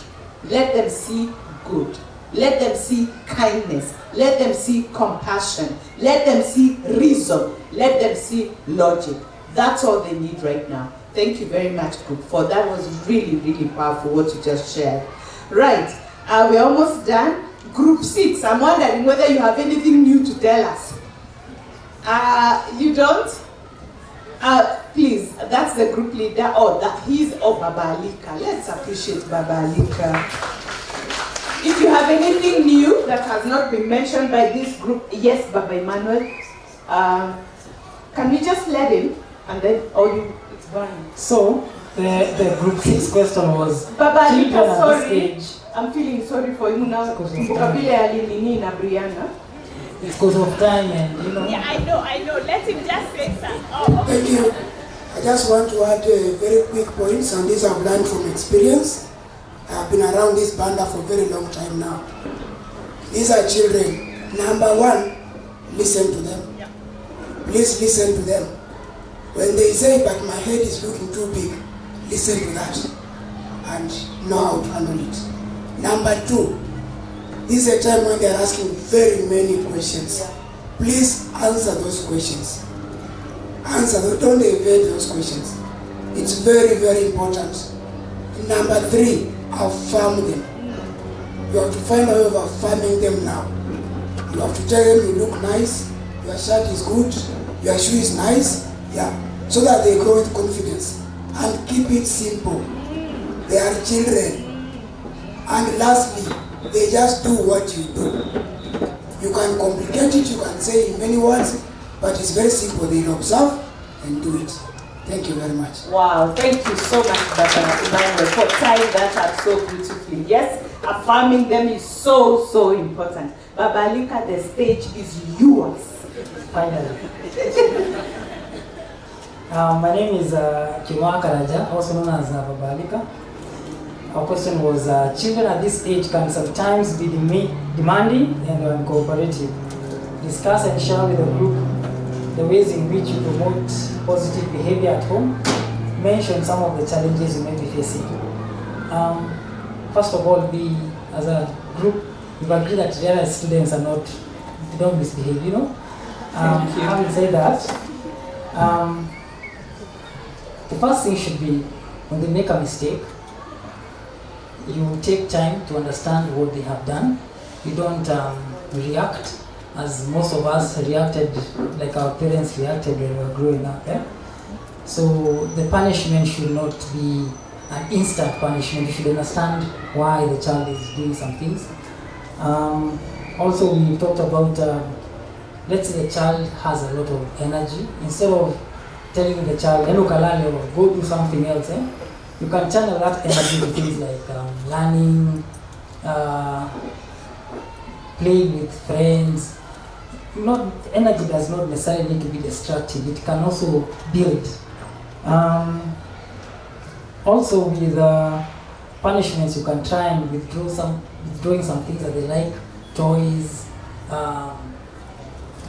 Let them see good. Let them see kindness. Let them see compassion. Let them see reason. Let them see logic. That's all they need right now. Thank you very much, Group 4. That was really, really powerful what you just shared. Right, we're almost done. Group 6, I'm wondering whether you have anything new to tell us. You don't? Please, that's the group leader. Oh, he's Baba Alika. Let's appreciate Baba Alika. If you have anything new that has not been mentioned by this group, yes, Baba Emmanuel, can we just let him? And then, it's fine. So, the group 6 question was, Baba Alika, sorry. Age, I'm feeling sorry for you now. Because of time and, you know. Yeah, I know. Let him just say something. Thank you. I just want to add very quick points, and these I've learned from experience. I've been around this banda for a very long time now. These are children. Number one, listen to them. Yeah. Please listen to them. When they say, but my head is looking too big, listen to that and know how to handle it. Number two, this is a time when they are asking very many questions. Please answer those questions. Answer them, don't evade those questions. It's very, very important. Number three, affirm them. You have to find a way of affirming them now. You have to tell them you look nice, your shirt is good, your shoe is nice, so that they grow with confidence. And keep it simple. They are children. And lastly, they just do what you do. You can complicate it, you can say in many words, but it's very simple. They'll observe and do it. Thank you very much. Wow, thank you so much, Baba Emmanuel, for tying that up so beautifully. Yes, affirming them is so, so important. Baba Alika, the stage is yours. Finally. My name is Kimwa Karaja, also known as Baba Alika. Our question was, children at this age can sometimes be demanding and uncooperative. Discuss and share with the group the ways in which you promote positive behavior at home. Mention some of the challenges you may be facing. First of all, we as a group, we've agreed that Riara students are not, they don't misbehave, you know. Having said that, the first thing should be, when they make a mistake, you take time to understand what they have done. You don't react as most of us reacted, like our parents reacted when we were growing up. So the punishment should not be an instant punishment. You should understand why the child is doing some things. Also, we talked about, let's say the child has a lot of energy. Instead of telling the child, hello Kalale, or go do something else, you can channel that energy to things like learning, playing with friends. Energy does not necessarily need to be destructive. It can also build. Also, with punishments, you can try and withdrawing some things that they like, toys,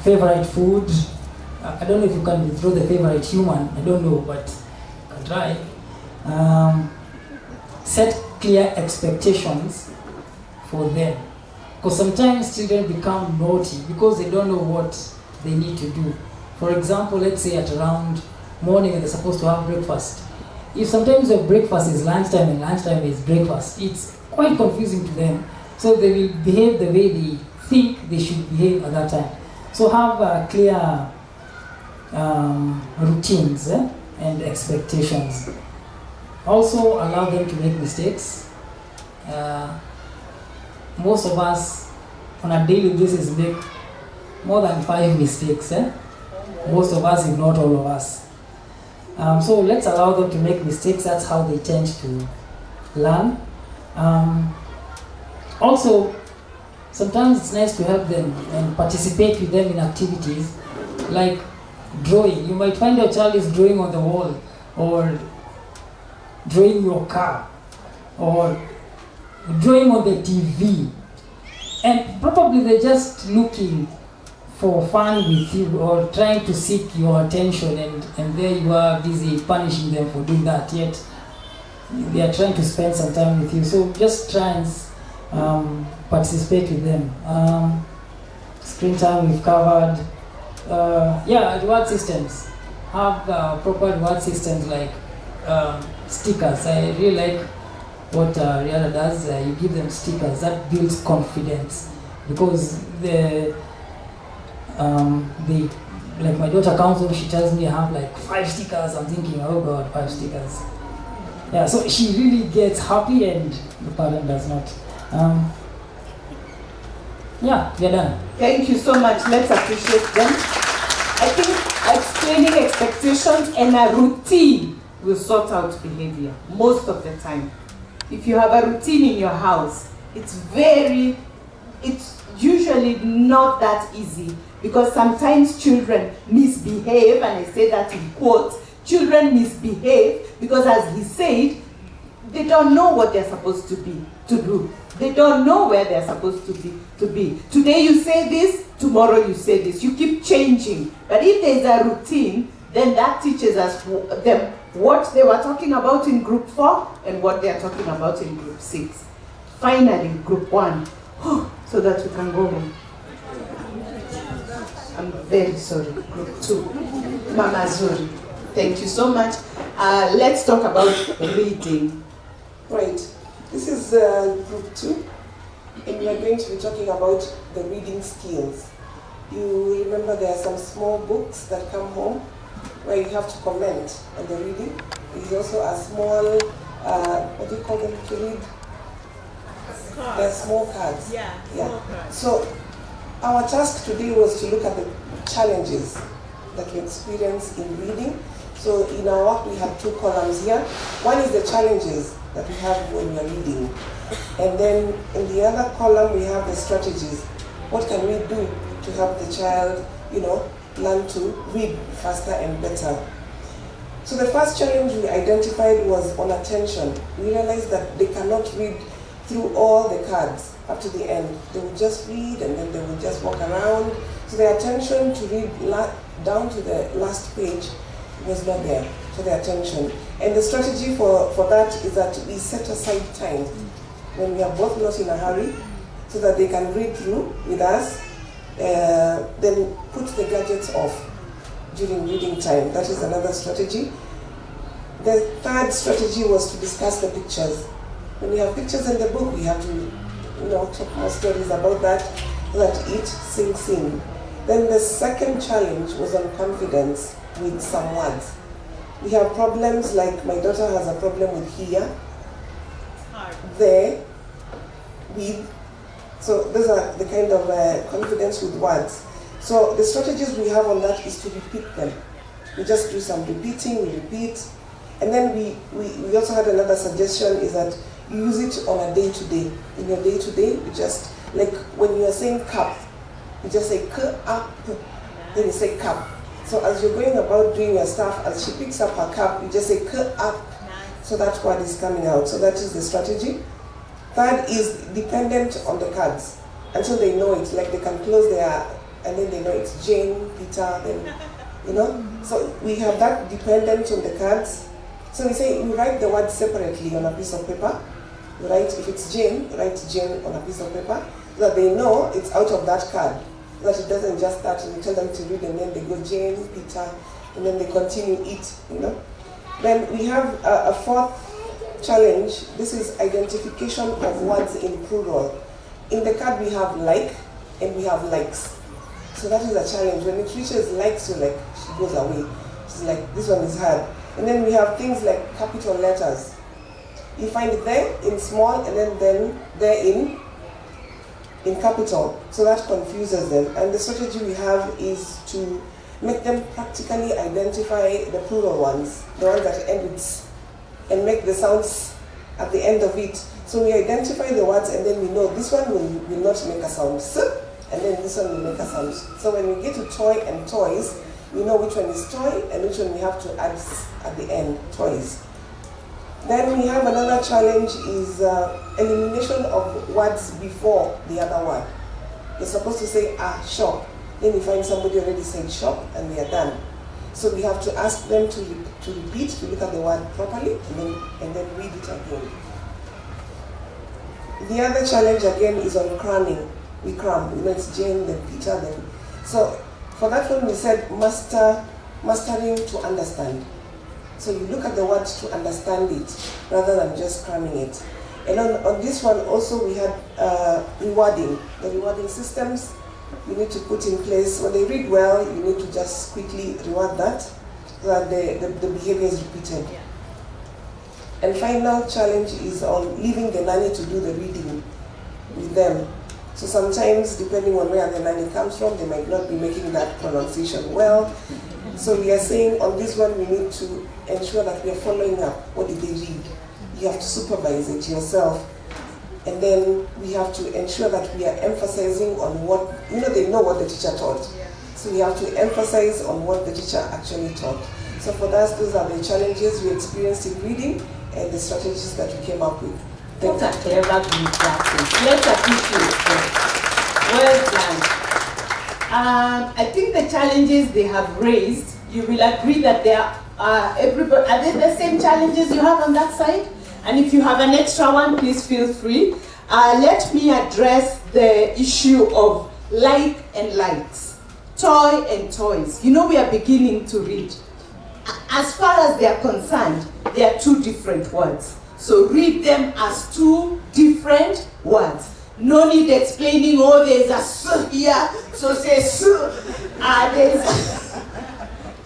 favorite food. I don't know if you can withdraw the favorite human. I don't know, but you can try. Set clear expectations for them. Because sometimes children become naughty because they don't know what they need to do. For example, let's say at around morning and they're supposed to have breakfast. If sometimes the breakfast is lunchtime and lunchtime is breakfast, it's quite confusing to them. So they will behave the way they think they should behave at that time. So have clear routines and expectations. Also allow them to make mistakes. Most of us on a daily basis make more than 5 mistakes. Most of us, if not all of us. So let's allow them to make mistakes. That's how they tend to learn. Also, sometimes it's nice to help them and participate with them in activities like drawing. You might find your child is drawing on the wall, or drawing your car, or drawing on the TV, and probably they're just looking for fun with you or trying to seek your attention, and there you are busy punishing them for doing that, yet they are trying to spend some time with you. So just try and participate with them. Screen time we've covered. Yeah, reward systems. Have proper reward systems like stickers. I really like what Riara does. You give them stickers. That builds confidence, because like my daughter comes home, she tells me I have like 5 stickers. I'm thinking, oh God, 5 stickers. Yeah, so she really gets happy and the parent does not. Yeah, we're done. Thank you so much. Let's appreciate them. I think explaining expectations and a routine will sort out behavior most of the time. If you have a routine in your house, it's usually not that easy, because sometimes children misbehave, and I say that in quotes. Children misbehave because, as he said, they don't know what they're supposed to do. They don't know where they're supposed to be. Today you say this, tomorrow you say this. You keep changing. But if there's a routine, then that teaches us them what they were talking about in group 4 and what they are talking about in group 6. Finally, group 1, so that we can go home. I'm very sorry. Group 2, Mama Zuri. Thank you so much. Let's talk about reading. Right. This is group 2, and we are going to be talking about the reading skills. You remember there are some small books that come home where you have to comment on the reading. There's also a small, what do you call them to read? Cards. They're small cards. Yeah. Small cards. So our task today was to look at the challenges that we experience in reading. So in our work, we have 2 columns here. One is the challenges that we have when we are reading. And then in the other column, we have the strategies. What can we do to help the child, learn to read faster and better? So the first challenge we identified was on attention. We realized that they cannot read through all the cards up to the end. They would just read and then they would just walk around. So their attention to read down to the last page was not there for their attention. And the strategy for that is that we set aside time when we are both not in a hurry, so that they can read through with us, then put the gadgets off during reading time. That is another strategy. The third strategy was to discuss the pictures. When we have pictures in the book, we have to talk more stories about that, so that it sinks in. Then the second challenge was on confidence with some words. We have problems like my daughter has a problem with here, there, with. So those are the kind of confidence with words. So the strategies we have on that is to repeat them. We just do some repeating, we repeat. And then we also had another suggestion is that you use it on a day-to-day. In your day-to-day, you just, like when you are saying cup, you just say up, then you say cup. So as you're going about doing your stuff, as she picks up her cup, you just say up. So that word is coming out. So that is the strategy. Third is dependent on the cards until they know it. Like they can close their, and then they know it's Jane, Peter, then, So we have that dependent on the cards. So we say we write the word separately on a piece of paper. You write, if it's Jane, write Jane on a piece of paper, so that they know it's out of that card. So that it doesn't just start and you tell them to read and then they go Jane, Peter, and then they continue it, Then we have a fourth challenge. This is identification of words in plural. In the card we have like and we have likes. So that is a challenge. When it reaches likes, you're like, she goes away. She's like, this one is hard. And then we have things like capital letters. You find it there in small and then there in capital. So that confuses them. And the strategy we have is to make them practically identify the plural ones, the ones that end with s, and make the sounds at the end of it. So we identify the words and then we know this one will not make a sound s, and then this one will make a sound. So when we get to toy and toys, we know which one is toy and which one we have to add s at the end, toys. Then we have another challenge is elimination of words before the other word. You're supposed to say shop. Then you find somebody already said shop and they are done. So we have to ask them to repeat, to look at the word properly and then read it again. The other challenge again is on cramming. We cram, it's Jane, then Peter, then. So for that one we said mastering to understand. So you look at the words to understand it rather than just cramming it. And on this one also we had rewarding. The rewarding systems you need to put in place. When they read well, you need to just quickly reward that so that the behavior is repeated. And final challenge is on leaving the nanny to do the reading with them. So sometimes, depending on where the nanny comes from, they might not be making that pronunciation well. So we are saying on this one, we need to ensure that we are following up. What did they read? You have to supervise it yourself. And then we have to ensure that we are emphasizing on what, they know what the teacher taught. So we have to emphasize on what the teacher actually taught. So for us, those are the challenges we experienced in reading and the strategies that we came up with. What a clever group practice. Let's appreciate them. Well done. I think the challenges they have raised, you will agree that they are they the same challenges you have on that side? And if you have an extra one, please feel free. Let me address the issue of like and likes, toy and toys. We are beginning to read. As far as they are concerned, they are two different words. So read them as two different words. No need explaining, there's a s here, so say s.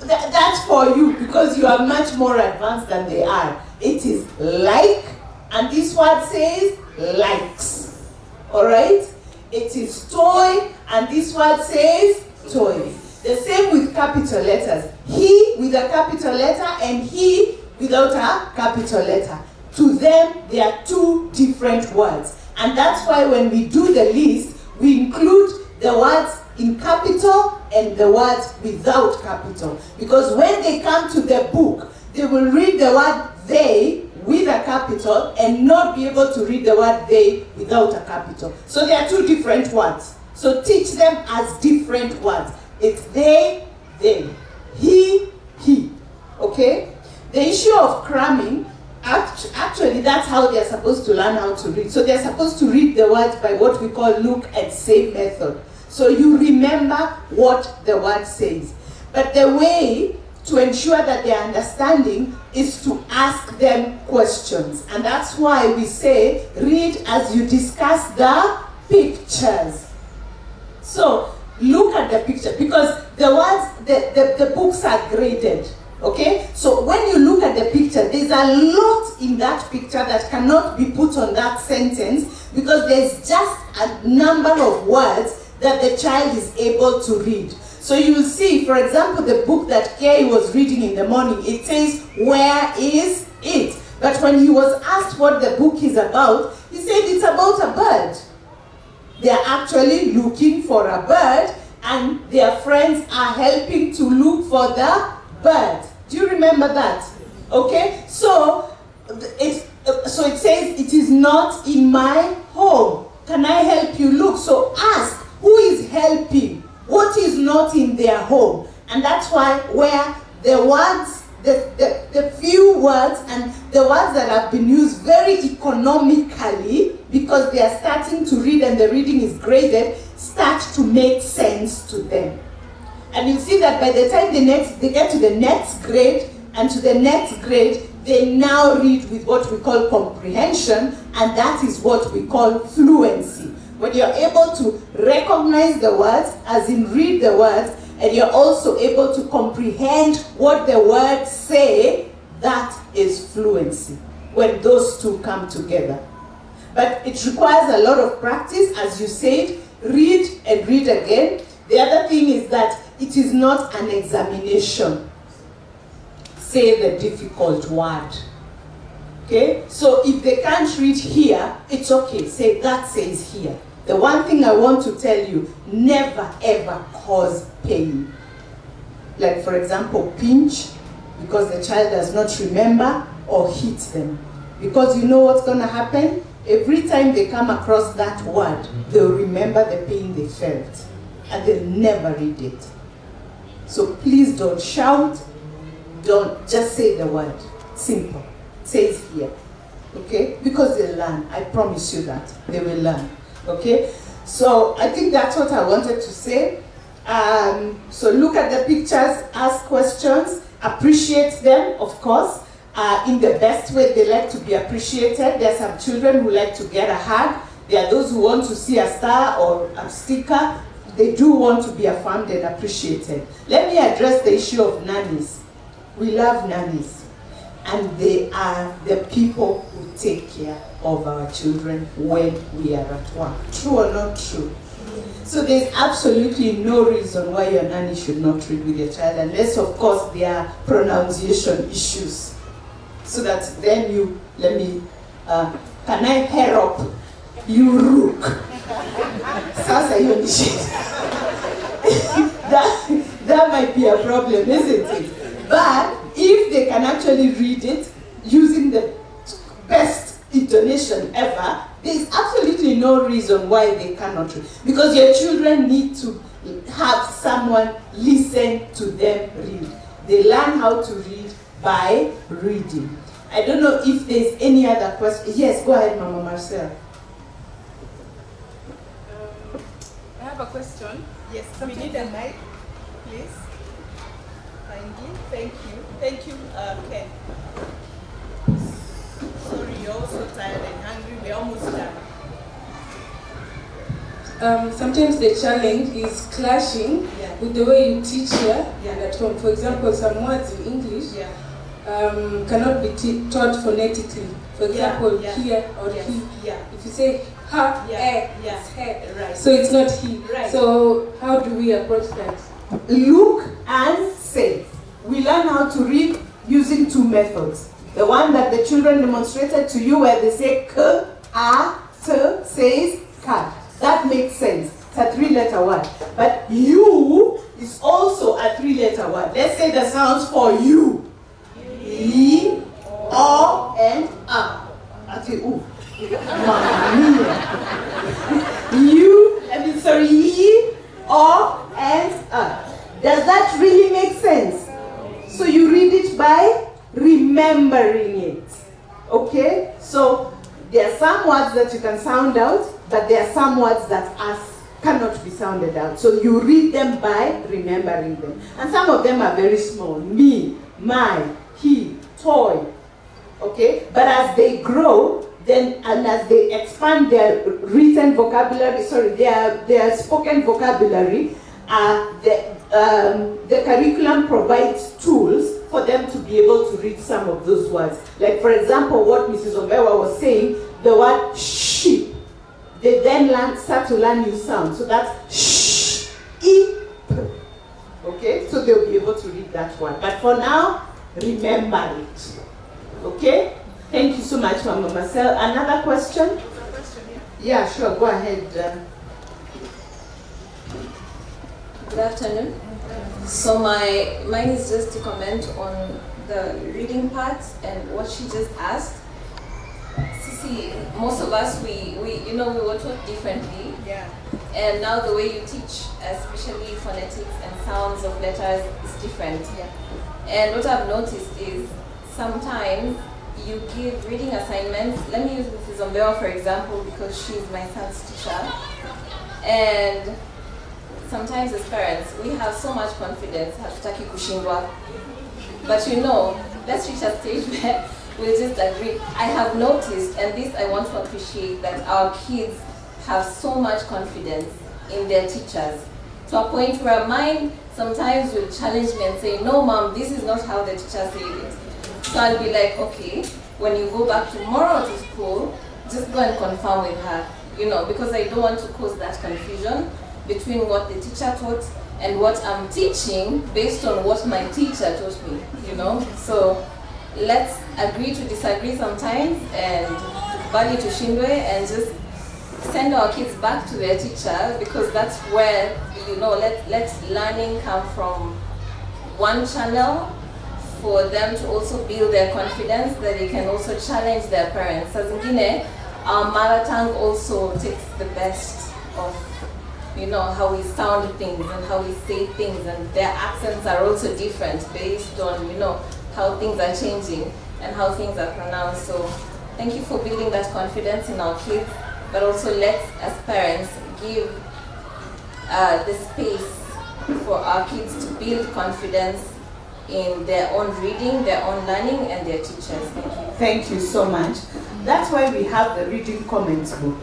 That's for you because you are much more advanced than they are. It is like, and this word says likes. Alright? It is toy, and this word says toy. The same with capital letters. He with a capital letter and he without a capital letter. To them, they are two different words. And that's why when we do the list, we include the words in capital and the words without capital. Because when they come to the book, they will read the word they with a capital and not be able to read the word they without a capital. So they are two different words. So teach them as different words. It's they, he. Okay? The issue of cramming, actually that's how they're supposed to learn how to read. So they're supposed to read the words by what we call look and say method. So you remember what the word says. But the way to ensure that they're understanding is to ask them questions. And that's why we say, read as you discuss the pictures. So look at the picture, because the words, the books are graded. Okay? So when you look at the picture, there's a lot in that picture that cannot be put on that sentence because there's just a number of words that the child is able to read. So you will see, for example, the book that Kay was reading in the morning, it says, where is it? But when he was asked what the book is about, he said it's about a bird. They are actually looking for a bird and their friends are helping to look for the bird. Do you remember that? Okay? So it says it is not in my home. Can I help you look? So ask, who is helping? What is not in their home? And that's why where the words, the few words and the words that have been used very economically because they are starting to read and the reading is graded, start to make sense to them. And you see that by the time they get to the next grade and to the next grade, they now read with what we call comprehension, and that is what we call fluency. When you're able to recognize the words, as in read the words, and you're also able to comprehend what the words say, that is fluency, when those two come together. But it requires a lot of practice, as you said, read and read again. The other thing is that it is not an examination. Say the difficult word. Okay? So if they can't read here, it's okay. Say that says here. The one thing I want to tell you, never ever cause pain. Like for example, pinch, because the child does not remember, or hit them. Because you know what's going to happen? Every time they come across that word, they'll remember the pain they felt. And they'll never read it. So please don't shout, don't just say the word. Simple. It says here. okay? Because they learn, I promise you that, they will learn, okay? So I think that's what I wanted to say. So look at the pictures, ask questions, appreciate them, of course, in the best way they like to be appreciated. There are some children who like to get a hug. There are those who want to see a star or a sticker. They do want to be affirmed and appreciated. Let me address the issue of nannies. We love nannies, and they are the people who take care of our children when we are at work. True or not true? So there's absolutely no reason why your nanny should not read with your child, unless of course there are pronunciation issues. So that then you, can I help you rook? Sasa hiyo ni shida. That might be a problem, isn't it? But if they can actually read it using the best intonation ever, there's absolutely no reason why they cannot read. Because your children need to have someone listen to them read. They learn how to read by reading. I don't know if there's any other question. Yes, go ahead, Mama Marcel. I have a question. Yes, we need a mic, please. Kindly. Thank you. Thank you, Ken. Sorry, you're also tired and hungry. We're almost done. Sometimes the challenge is clashing with the way you teach here and at home. For example, some words in English cannot be taught phonetically. For example, here or he. If you say ha, it's he. Right. So it's not he. Right. So how do we approach that? Look and say. We learn how to read using two methods. The one that the children demonstrated to you where they say k, a, t, says ka. That makes sense. It's a three-letter word. But you is also a three-letter word. Let's say the sounds for you. E, O, and A. Actually, ooh. You, E, O, and A. Does that really make sense? So you read it by remembering it. Okay? So there are some words that you can sound out, but there are some words that cannot be sounded out. So you read them by remembering them. And some of them are very small. Me, my, he, toy. Okay? But as they grow, then and as they expand their written vocabulary, their spoken vocabulary, the curriculum provides tools for them to be able to read some of those words. Like, for example, what Mrs. Ombewa was saying, the word sheep. They then start to learn new sounds. So that's sh, e, p. Okay? So they'll be able to read that one. But for now, remember it. Okay? Thank you so much, Mama Marcel. Another question? Yeah, sure. Go ahead. Good afternoon. So mine is just to comment on the reading part and what she just asked. Sisi, most of us we were taught differently. Yeah. And now the way you teach, especially phonetics and sounds of letters, is different. Yeah. And what I've noticed is sometimes you give reading assignments. Let me use Mrs. Ombewa for example because she's my son's teacher. And sometimes as parents, we have so much confidence, hatutaki kushindwa. But let's reach a stage where we'll just agree. I have noticed, and this I want to appreciate, that our kids have so much confidence in their teachers. To a point where mine sometimes will challenge me and say, no mom, this is not how the teacher said it. So I'll be like, okay, when you go back tomorrow to school, just go and confirm with her, because I don't want to cause that confusion between what the teacher taught and what I'm teaching based on what my teacher taught me, So let's agree to disagree sometimes and bali tushindwe and just send our kids back to their teacher because that's where, let learning come from one channel for them to also build their confidence, that they can also challenge their parents. As in our mother tongue also takes the best of how we sound things and how we say things, and their accents are also different based on how things are changing and how things are pronounced. So Thank you for building that confidence in our kids, but also let's, as parents, give the space for our kids to build confidence in their own reading, their own learning, and their teachers. Thank you. Thank you so much. That's why we have the reading comments book.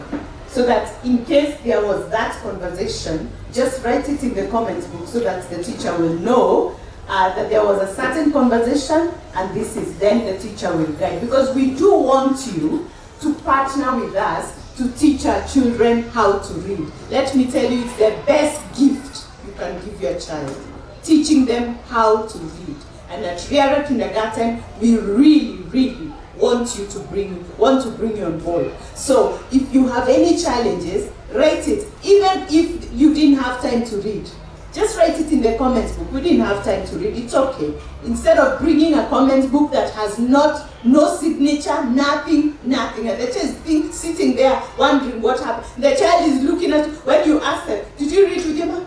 So that in case there was that conversation, just write it in the comments book so that the teacher will know that there was a certain conversation, and this is then the teacher will guide. Because we do want you to partner with us to teach our children how to read. Let me tell you, it's the best gift you can give your child, teaching them how to read. And at Riara Kindergarten, we really want to bring you on board. So if you have any challenges, write it. Even if you didn't have time to read, just write it in the comments book. We didn't have time to read, it's okay. Instead of bringing a comments book that has no signature, nothing, and the child is sitting there wondering what happened. The child is looking at, when you ask them, did you read with your mom?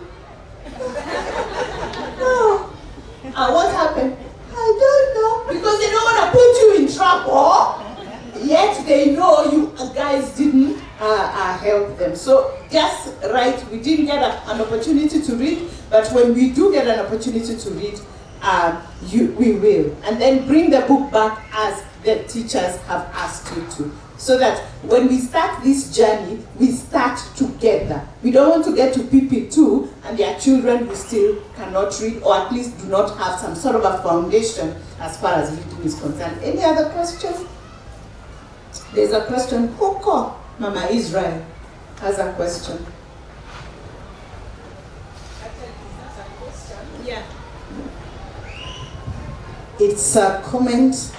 No. What happened? I don't know. Because they don't want to put you in trouble. Yet they know you guys didn't help them. So just write, we didn't get an opportunity to read, but when we do get an opportunity to read, we will. And then bring the book back as the teachers have asked you to. So that when we start this journey, we start together. We don't want to get to PP2 and their children who still cannot read, or at least do not have some sort of a foundation as far as reading is concerned. Any other question? There's a question. Hoko, Mama Israel has a question. Yeah. It's a comment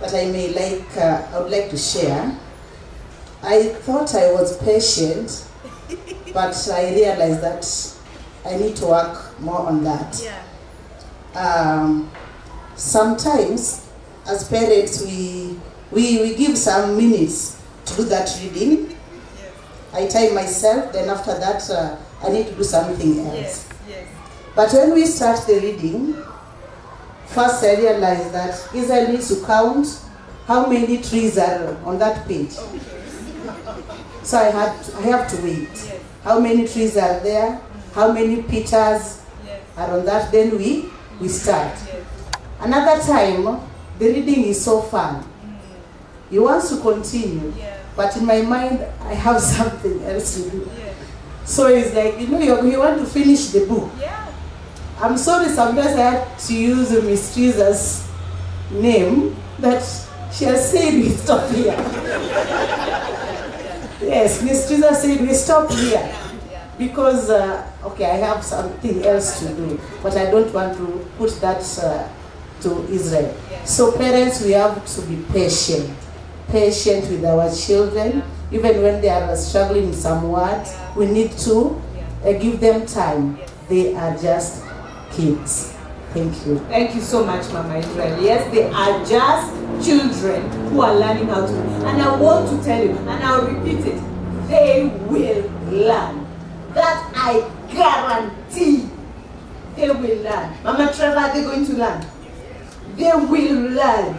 that I would like to share. I thought I was patient, but I realized that I need to work more on that. Yeah. Sometimes, as parents, we give some minutes to do that reading. Yes. I time myself, then after that, I need to do something else. Yes. But when we start the reading, first I realized that Israel needs to count how many trees are on that page. Okay. So I have to wait. Yes. How many trees are there? How many pictures are on that? Then we start. Yes. Another time, the reading is so fun. You want to continue, but in my mind, I have something else to do. Yeah. So it's like, you want to finish the book. Yeah. I'm sorry, sometimes I have to use Miss Teresa's name that she has said we stop here. Yes, Miss Teresa said we stop here. Because, okay, I have something else to do, but I don't want to put that to Israel. So parents, we have to be patient with our children, even when they are struggling with some words. We need to give them time. They are just kids. Thank you. Thank you so much, Mama Israel. Yes, they are just children who are learning how to read. And I want to tell you, and I'll repeat it, they will learn. That I guarantee. They will learn. Mama Trevor, are they going to learn? They will learn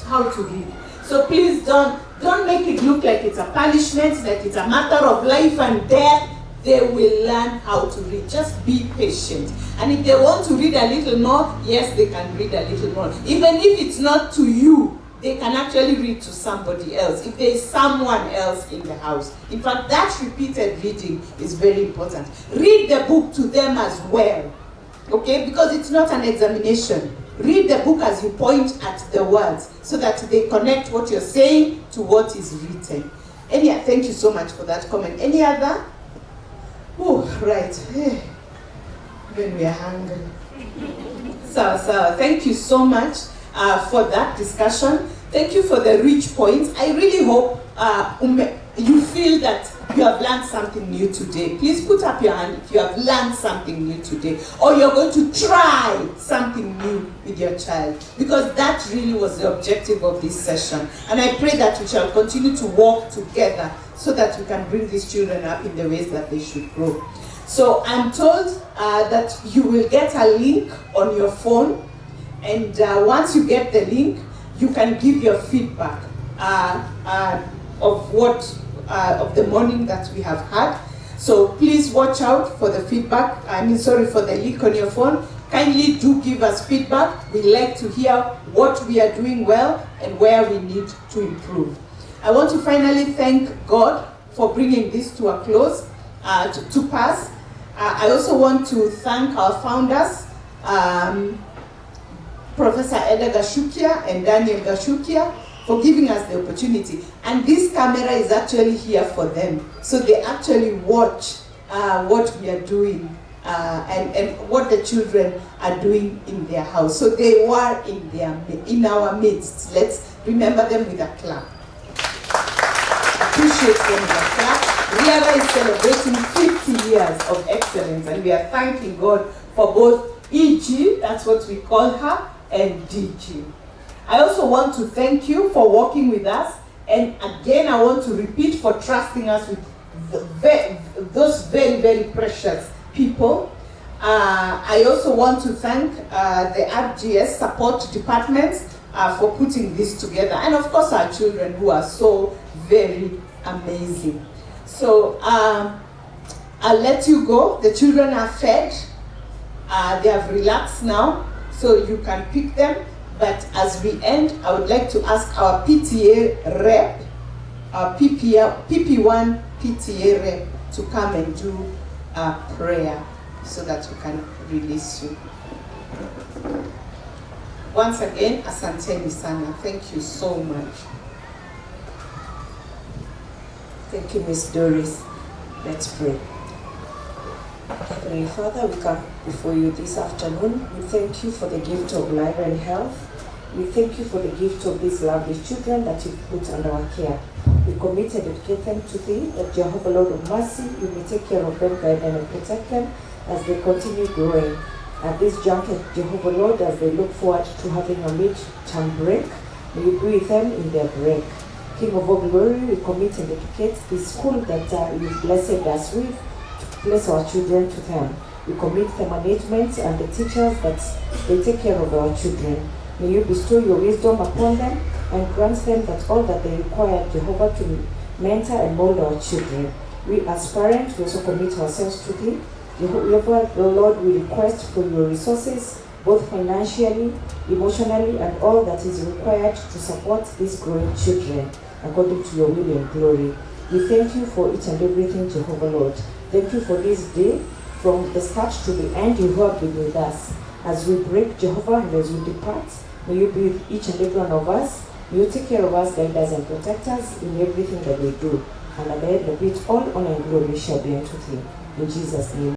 how to read. So please don't make it look like it's a punishment, like it's a matter of life and death. They will learn how to read. Just be patient. And if they want to read a little more, yes, they can read a little more. Even if it's not to you, they can actually read to somebody else, if there is someone else in the house. In fact, that repeated reading is very important. Read the book to them as well, okay? Because it's not an examination. Read the book as you point at the words, so that they connect what you're saying to what is written. Thank you so much for that comment. Any other? Oh, right. When we are hungry. So, thank you so much for that discussion. Thank you for the rich points. I really hope you feel that you have learned something new today. Please put up your hand if you have learned something new today, or you're going to try something new with your child, because that really was the objective of this session. And I pray that we shall continue to work together so that we can bring these children up in the ways that they should grow. So I'm told that you will get a link on your phone, and once you get the link, you can give your feedback. of the morning that we have had. So please watch out for the feedback. For the leak on your phone. Kindly do give us feedback. We like to hear what we are doing well and where we need to improve. I want to finally thank God for bringing this to a close, to pass. I also want to thank our founders, Professor Eda Gashukia and Daniel Gashukia, for giving us the opportunity. And this camera is actually here for them. So they actually watch what we are doing and what the children are doing in their house. So they were in our midst. Let's remember them with a clap. Appreciate them with a clap. Riara is celebrating 50 years of excellence, and we are thanking God for both EG, that's what we call her, and DG. I also want to thank you for working with us, and again I want to repeat for trusting us with those very, very precious people. I also want to thank the RGS support departments for putting this together, and of course our children who are so very amazing. So I'll let you go. The children are fed. They have relaxed now, so you can pick them. But as we end, I would like to ask our PTA rep, our PP1 PTA rep, to come and do a prayer so that we can release you. Once again, asanteni sana. Thank you so much. Thank you, Miss Doris. Let's pray. Heavenly Father, we come before you this afternoon. We thank you for the gift of life and health. We thank you for the gift of these lovely children that you've put under our care. We commit and dedicate them to thee, that Jehovah Lord of mercy, you may take care of them, guide them, and protect them as they continue growing. At this juncture, Jehovah Lord, as they look forward to having a mid-term break, may you be with them in their break. King of all glory, we commit and dedicate this school that you've blessed us with, to bless our children to them. We commit the management and the teachers that they take care of our children. May you bestow your wisdom upon them and grant them that all that they require, Jehovah, to mentor and mold our children. We as parents, we also commit ourselves to thee. Jehovah, the Lord, we request for your resources, both financially, emotionally, and all that is required to support these growing children, according to your will and glory. We thank you for each and everything, Jehovah Lord. Thank you for this day, from the start to the end. You have been with us. As we break, Jehovah, and as we depart, may you be with each and every one of us. May you take care of us, guide us, and protect us in everything that we do. And at the end of it, all honor and glory shall be unto thee. In Jesus' name.